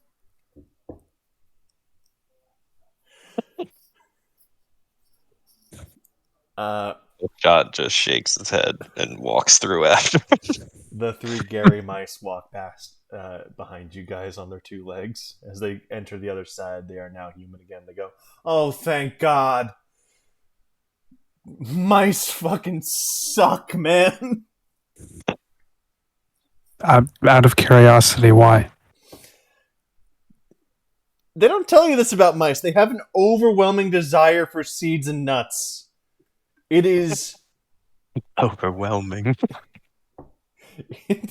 Shot just shakes his head and walks through after. The three Gary mice walk past behind you guys on their two legs. As they enter the other side, they are now human again. They go, "Oh, thank God. Mice fucking suck, man." Out of curiosity, why? They don't tell you this about mice. They have an overwhelming desire for seeds and nuts. It is... Overwhelming.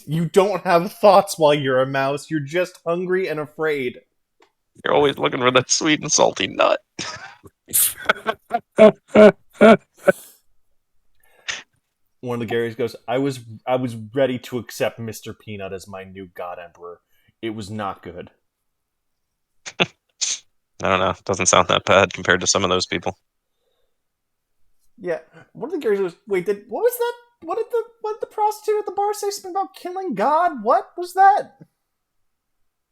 You don't have thoughts while you're a mouse. You're just hungry and afraid. You're always looking for that sweet and salty nut. One of the Garys goes, I was ready to accept Mr. Peanut as my new God Emperor. It was not good. I don't know. Doesn't sound that bad compared to some of those people. Yeah. One of the Garys goes, wait, what was that? What did the prostitute at the bar say something about killing God? What was that?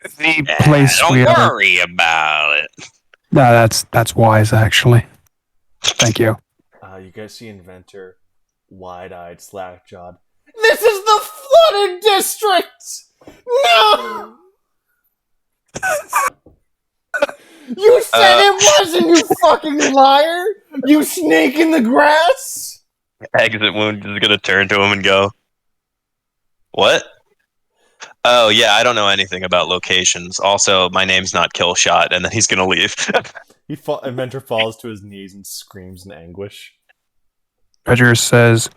The place don't we are. worry about it. No, that's wise, actually. Thank you. You guys see Inventor, wide-eyed, slack-jawed. This is the flooded district! No! You said it wasn't, you fucking liar! You snake in the grass! Exit Wound is gonna turn to him and go, What? Oh yeah, I don't know anything about locations. Also, my name's not Killshot, and then he's gonna leave. Inventor falls to his knees and screams in anguish. Dredger says,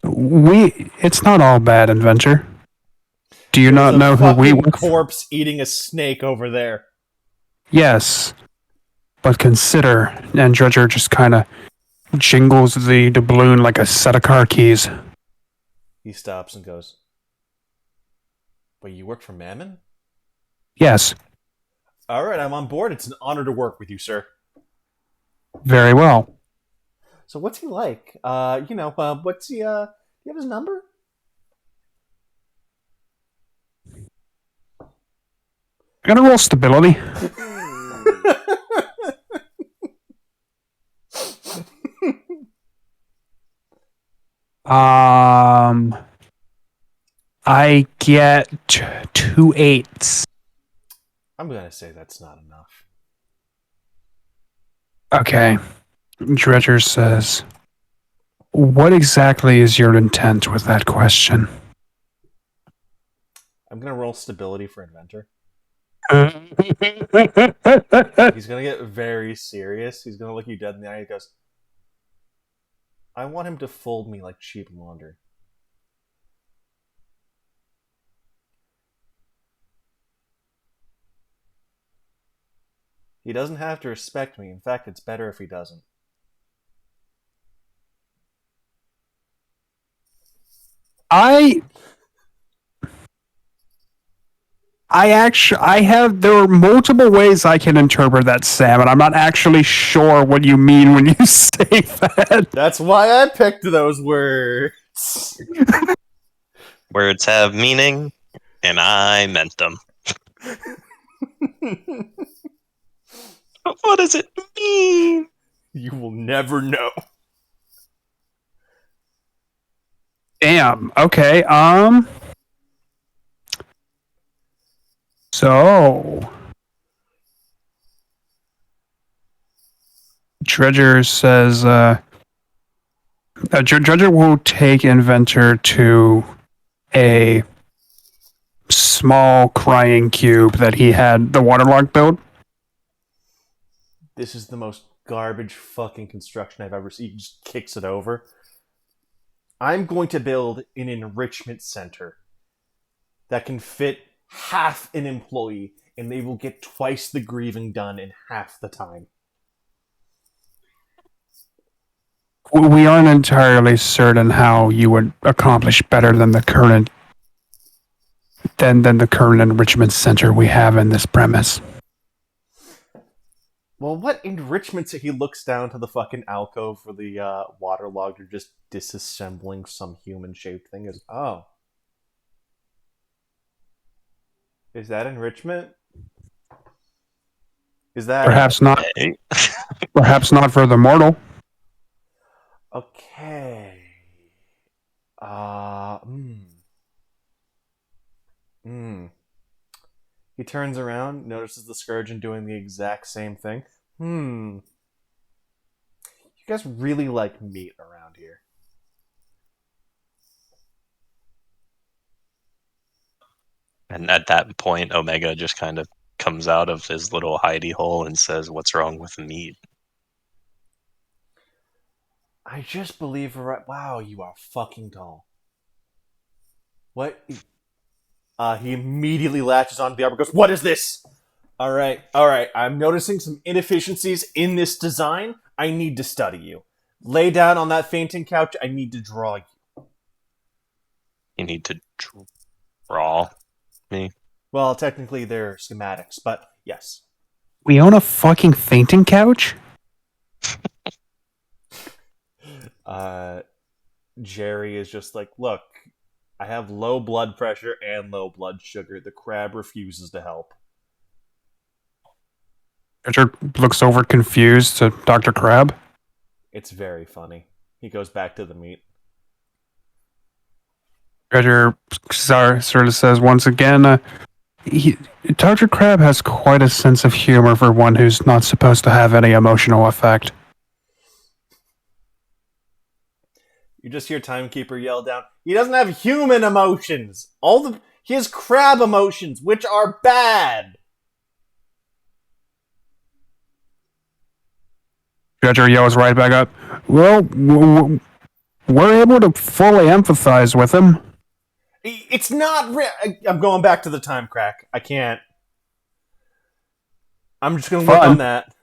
it's not all bad, Inventor. Do you not know who we work for? Corpse eating a snake over there. Yes. But consider, and Dredger just kind of jingles the doubloon like a set of car keys. He stops and goes, "Wait, you work for Mammon?" Yes. All right, I'm on board. It's an honor to work with you, sir. Very well. So what's he like? What's he, do you have his number? I'm gonna roll stability. I get 2 8s. I'm gonna say that's not enough. Okay. Dredger says, what exactly is your intent with that question? I'm gonna roll stability for Inventor. He's gonna get very serious. He's gonna look you dead in the eye. He goes, "I want him to fold me like cheap laundry." He doesn't have to respect me. In fact, it's better if he doesn't. there are multiple ways I can interpret that, Sam, and I'm not actually sure what you mean when you say that. That's why I picked those words. Words have meaning, and I meant them. What does it mean? You will never know. Damn. Okay. So Dredger says, Dredger will take Inventor to a small crying cube that he had the waterlogged build. This is the most garbage fucking construction I've ever seen. He just kicks it over. I'm going to build an enrichment center that can fit half an employee, and they will get twice the grieving done in half the time. We aren't entirely certain how you would accomplish better than the current enrichment center we have in this premise. Well, what enrichments? He looks down to the fucking alcove where the waterlogged are just disassembling some human-shaped thing. Is is that enrichment? Is that perhaps not? Perhaps not for the mortal. Okay. He turns around, notices the Scourgeon doing the exact same thing. You guys really like meat around here. And at that point, Omega just kind of comes out of his little hidey hole and says, "What's wrong with meat?" I just believe wow, you are fucking tall. What? He immediately latches onto the armor and goes, "What is this? All right. I'm noticing some inefficiencies in this design. I need to study you. Lay down on that fainting couch. I need to draw you." You need to draw me. Well, technically they're schematics, but yes. We own a fucking fainting couch? Jerry is just like, "Look, I have low blood pressure and low blood sugar. The crab refuses to help." Richard looks over confused to Dr. Crab. It's very funny. He goes back to the meat. Dredger sort of says once again, Dr. Crab has quite a sense of humor for one who's not supposed to have any emotional effect. You just hear Timekeeper yell down, "He doesn't have human emotions! He has crab emotions, which are bad!" Dredger yells right back up. Well, we're able to fully empathize with him. It's not I'm going back to the time crack. I can't. I'm just gonna work on that.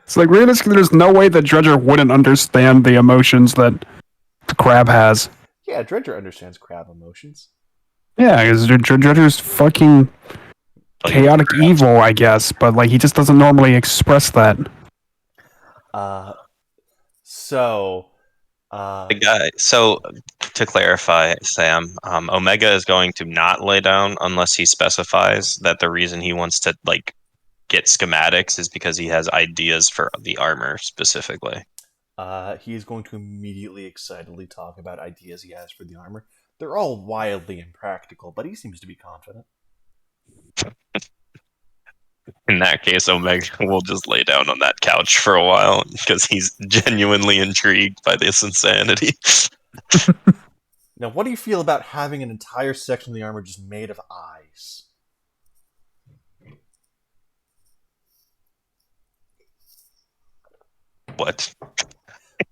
It's like, realistically, there's no way that Dredger wouldn't understand the emotions that the crab has. Yeah, Dredger understands crab emotions. Yeah, because Dredger's fucking chaotic evil, I guess, but like he just doesn't normally express that. So The guy. So to clarify, Sam, Omega is going to not lay down unless he specifies that the reason he wants to like get schematics is because he has ideas for the armor specifically. he is going to immediately excitedly talk about ideas he has for the armor. They're all wildly impractical, but he seems to be confident. In that case, Omega will just lay down on that couch for a while because he's genuinely intrigued by this insanity. Now, what do you feel about having an entire section of the armor just made of eyes? What?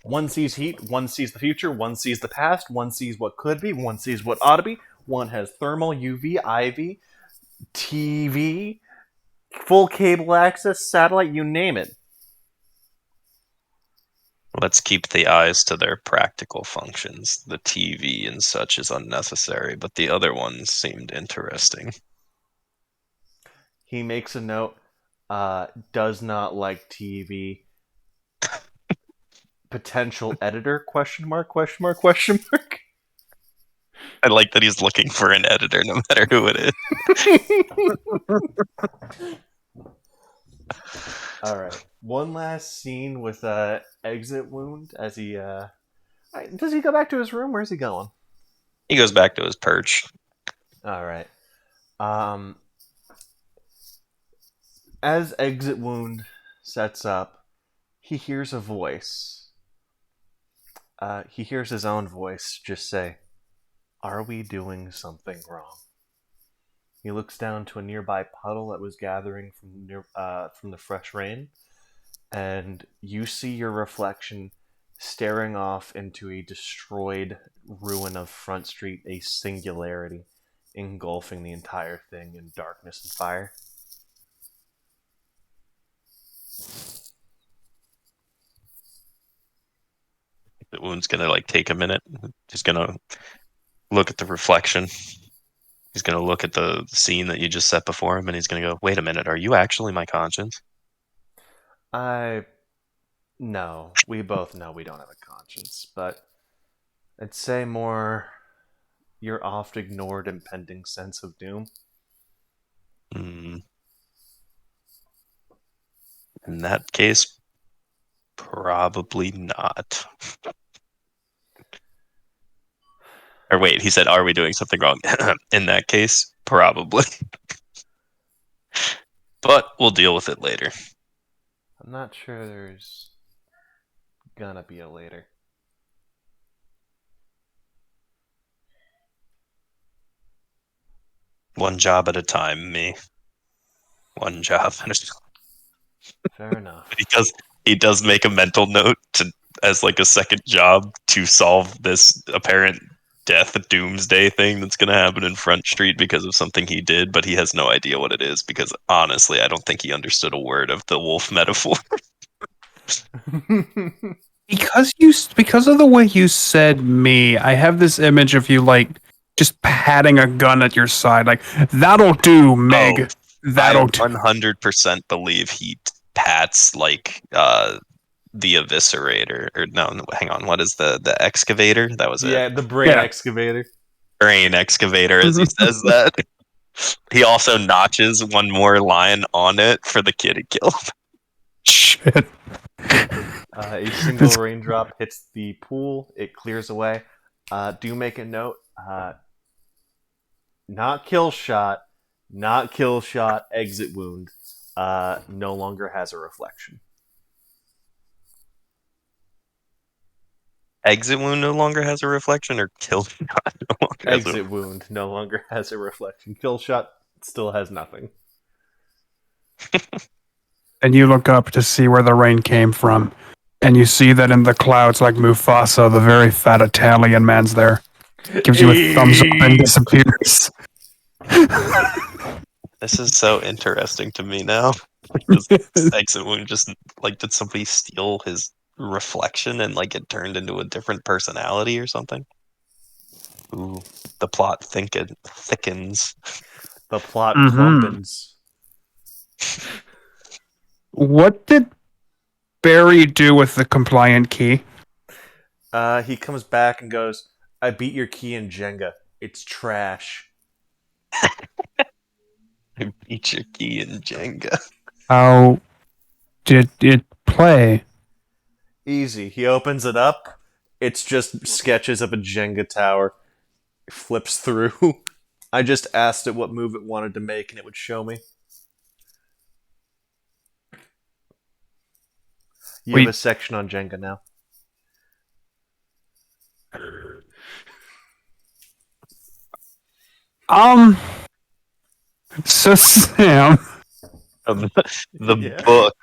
One sees heat, one sees the future, one sees the past, one sees what could be, one sees what ought to be, one has thermal, UV, IV, TV, full cable access, satellite, you name it. Let's keep the eyes to their practical functions. The TV and such is unnecessary, but the other ones seemed interesting. He makes a note, does not like TV. Potential editor, question mark, question mark, question mark. I like that he's looking for an editor no matter who it is. All right. One last scene with exit wound as he does he go back to his room? Where's he going? He goes back to his perch. All right. As exit wound sets up, he hears a voice. He hears his own voice just say, "Are we doing something wrong?" He looks down to a nearby puddle that was gathering from the fresh rain, and you see your reflection staring off into a destroyed ruin of Front Street, a singularity engulfing the entire thing in darkness and fire. The wound's gonna like take a minute. He's gonna look at the reflection. He's gonna look at the scene that you just set before him, and he's gonna go, "Wait a minute, are you actually my conscience?" No, we both know we don't have a conscience, but I'd say more your oft ignored impending sense of doom. In that case, probably not. Or wait, he said, "Are we doing something wrong?" In that case, probably. But we'll deal with it later. I'm not sure there's gonna be a later. One job at a time, me. One job at a time. Fair enough. But he does make a mental note to as like a second job to solve this apparent death doomsday thing that's going to happen in Front Street because of something he did, but he has no idea what it is because honestly, I don't think he understood a word of the wolf metaphor. Because of the way you said me, I have this image of you like just patting a gun at your side, like, "That'll do, Meg. Oh, That'll do." 100% believe he pats like the eviscerator, or no, hang on, what is the excavator? That was Yeah, it. the brain excavator. Brain excavator, as he says that. He also notches one more line on it for the kid he killed. Shit. A single raindrop hits the pool. It clears away. Do make a note. Not kill shot. Not kill shot. Exit wound. No longer has a reflection. Exit wound no longer has a reflection, or kill shot no longer has Exit wound no longer has a reflection. Kill shot still has nothing. And you look up to see where the rain came from, and you see that in the clouds, like Mufasa, the very fat Italian man's there. Gives you a thumbs up and disappears. This is so interesting to me now. This exit wound just like, did somebody steal his reflection and like it turned into a different personality or something? Ooh, the plot thickens. The plot Mhm. plumpens. What did Barry do with the compliant key? He comes back and goes, I beat your key in Jenga. It's trash. I beat your key in Jenga. How did it play? Easy. He opens it up. It's just sketches of a Jenga tower. Flips through. I just asked it what move it wanted to make and it would show me. You have Wait. a section on Jenga now. So Sam, The Yeah. book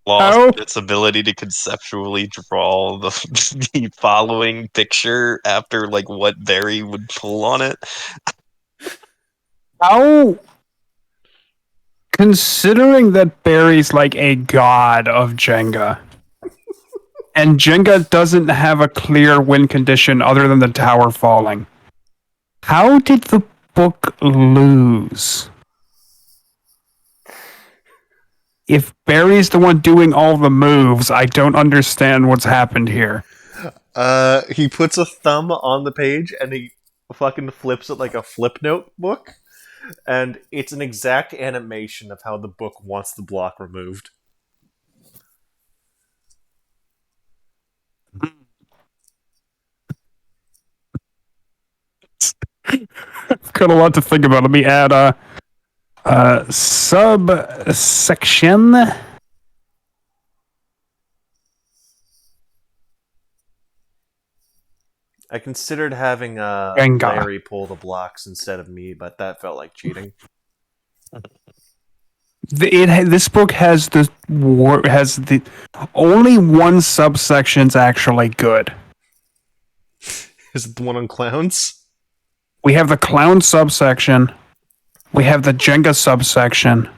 lost Oh. its ability to conceptually draw the following picture after like what Barry would pull on it. how, considering that Barry's like a god of Jenga, and Jenga doesn't have a clear win condition other than the tower falling, how did the book lose? If Barry's the one doing all the moves, I don't understand what's happened here. He puts a thumb on the page and he fucking flips it like a flip note book. And it's an exact animation of how the book wants the block removed. I've got a lot to think about. Let me add subsection. I considered having Jenga. Larry pull the blocks instead of me, but that felt like cheating. This book has the only one subsection's actually good. Is it the one on clowns? We have the clown subsection. We have the Jenga subsection.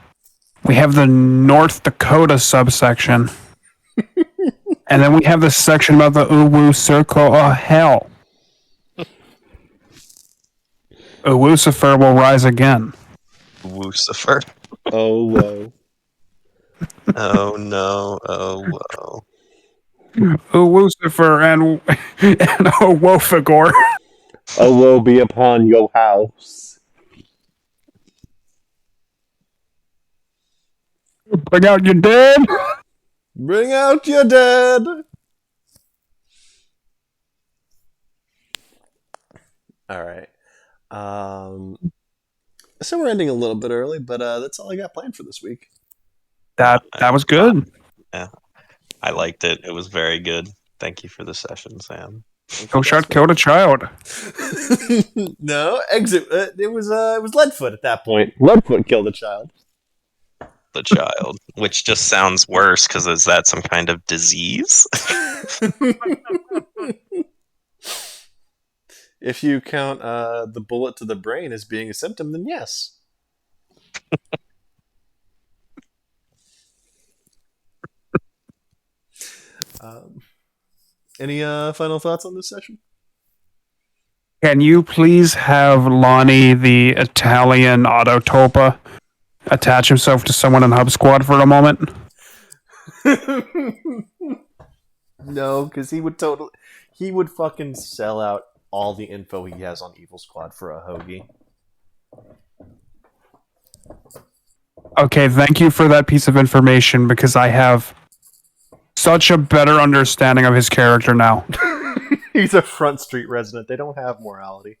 We have the North Dakota subsection. And then we have the section about the Uwu Circle of Hell. Lucifer will rise again. Lucifer. Oh, whoa. Oh no. Oh whoa. Lucifer and Wofigor. Oh, woe be upon your house. Bring out your dead. Bring out your dead! Alright. So we're ending a little bit early, but that's all I got planned for this week. That was good. I liked it. It was very good. Thank you for the session, Sam. Go shot killed a child. No, exit. It was Leadfoot at that point. Leadfoot killed a child. The child, which just sounds worse because is that some kind of disease? If you count the bullet to the brain as being a symptom, then yes. Any final thoughts on this session? Can you please have Lonnie, the Italian Autotopa, attach himself to someone in Hub Squad for a moment? No, because he would fucking sell out all the info he has on Evil Squad for a hoagie. Okay, thank you for that piece of information because I have such a better understanding of his character now. He's a Front Street resident. They don't have morality.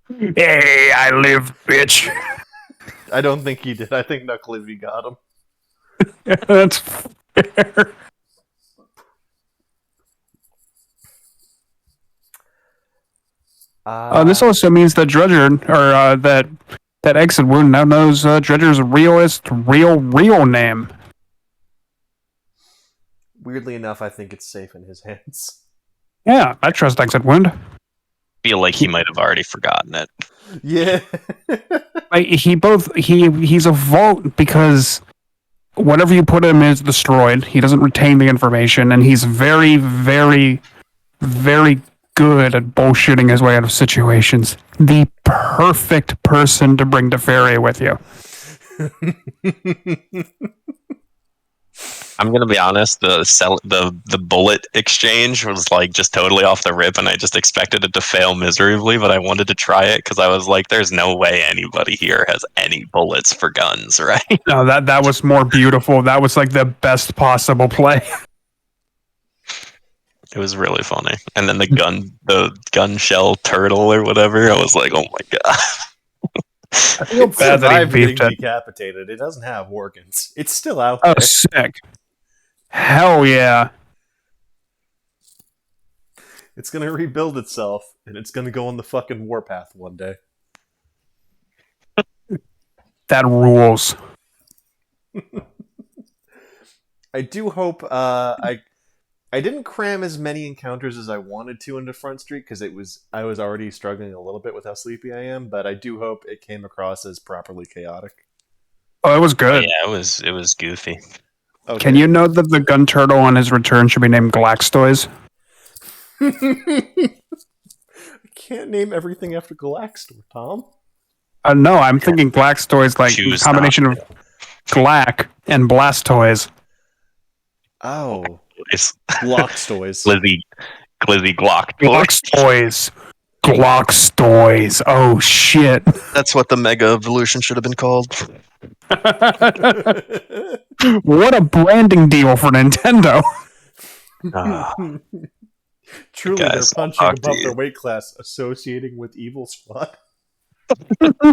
Hey, I live, bitch. I don't think he did. I think Knuckleheavy got him. That's fair. This also means that Dredger, or that exit wound now knows Dredger's real name. Weirdly enough, I think it's safe in his hands. Yeah, I trust exit wound. Feel like he might have already forgotten it. Yeah. He's a vault because whatever you put him in is destroyed. He doesn't retain the information, and he's very, very, very good at bullshitting his way out of situations. The perfect person to bring to Fairy with you. I'm gonna be honest. The bullet exchange was like just totally off the rip, and I just expected it to fail miserably. But I wanted to try it because I was like, "There's no way anybody here has any bullets for guns, right?" No, that was more beautiful. That was like the best possible play. It was really funny. And then the gun shell turtle or whatever. I was like, "Oh my god!" I feel bad that he Survived beefed getting it. decapitated. It doesn't have organs. It's still out Oh, there. sick. Hell yeah. It's gonna rebuild itself, and it's gonna go on the fucking warpath one day. That rules. I do hope I didn't cram as many encounters as I wanted to into Front Street because I was already struggling a little bit with how sleepy I am, but I do hope it came across as properly chaotic. Oh, it was good. Yeah, it was goofy. Okay. Can you note that the gun turtle on his return should be named Glaxtoys? I can't name everything after Galaxtor, Tom. No, I'm thinking Glaxtoys like Choose a combination of Glack and Blastoise. Oh, It's Glockstoys. Glizzy Glock. Glockstoys. Glockstoys. Oh, shit. That's what the Mega Evolution should have been called. What a branding deal for Nintendo. Truly, Guys, they're I'll punching talk to above you. their weight class, associating with Evil Squad. I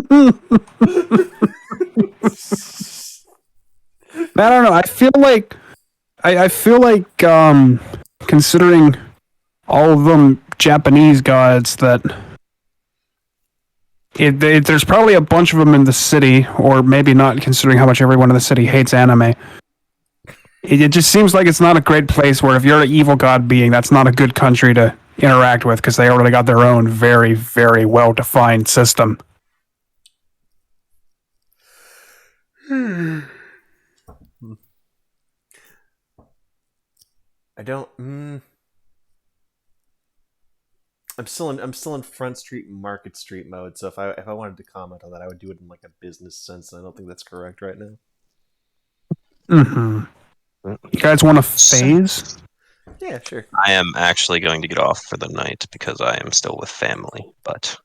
don't know. I feel like considering all of them Japanese gods that there's probably a bunch of them in the city, or maybe not, considering how much everyone in the city hates anime. It just seems like it's not a great place where if you're an evil god being, that's not a good country to interact with because they already got their own very, very well-defined system. I don't. I'm still in Front Street and Market Street mode. So if I wanted to comment on that, I would do it in like a business sense. And I don't think that's correct right now. Mm-hmm. You guys want to phase? Yeah, sure. I am actually going to get off for the night because I am still with family, but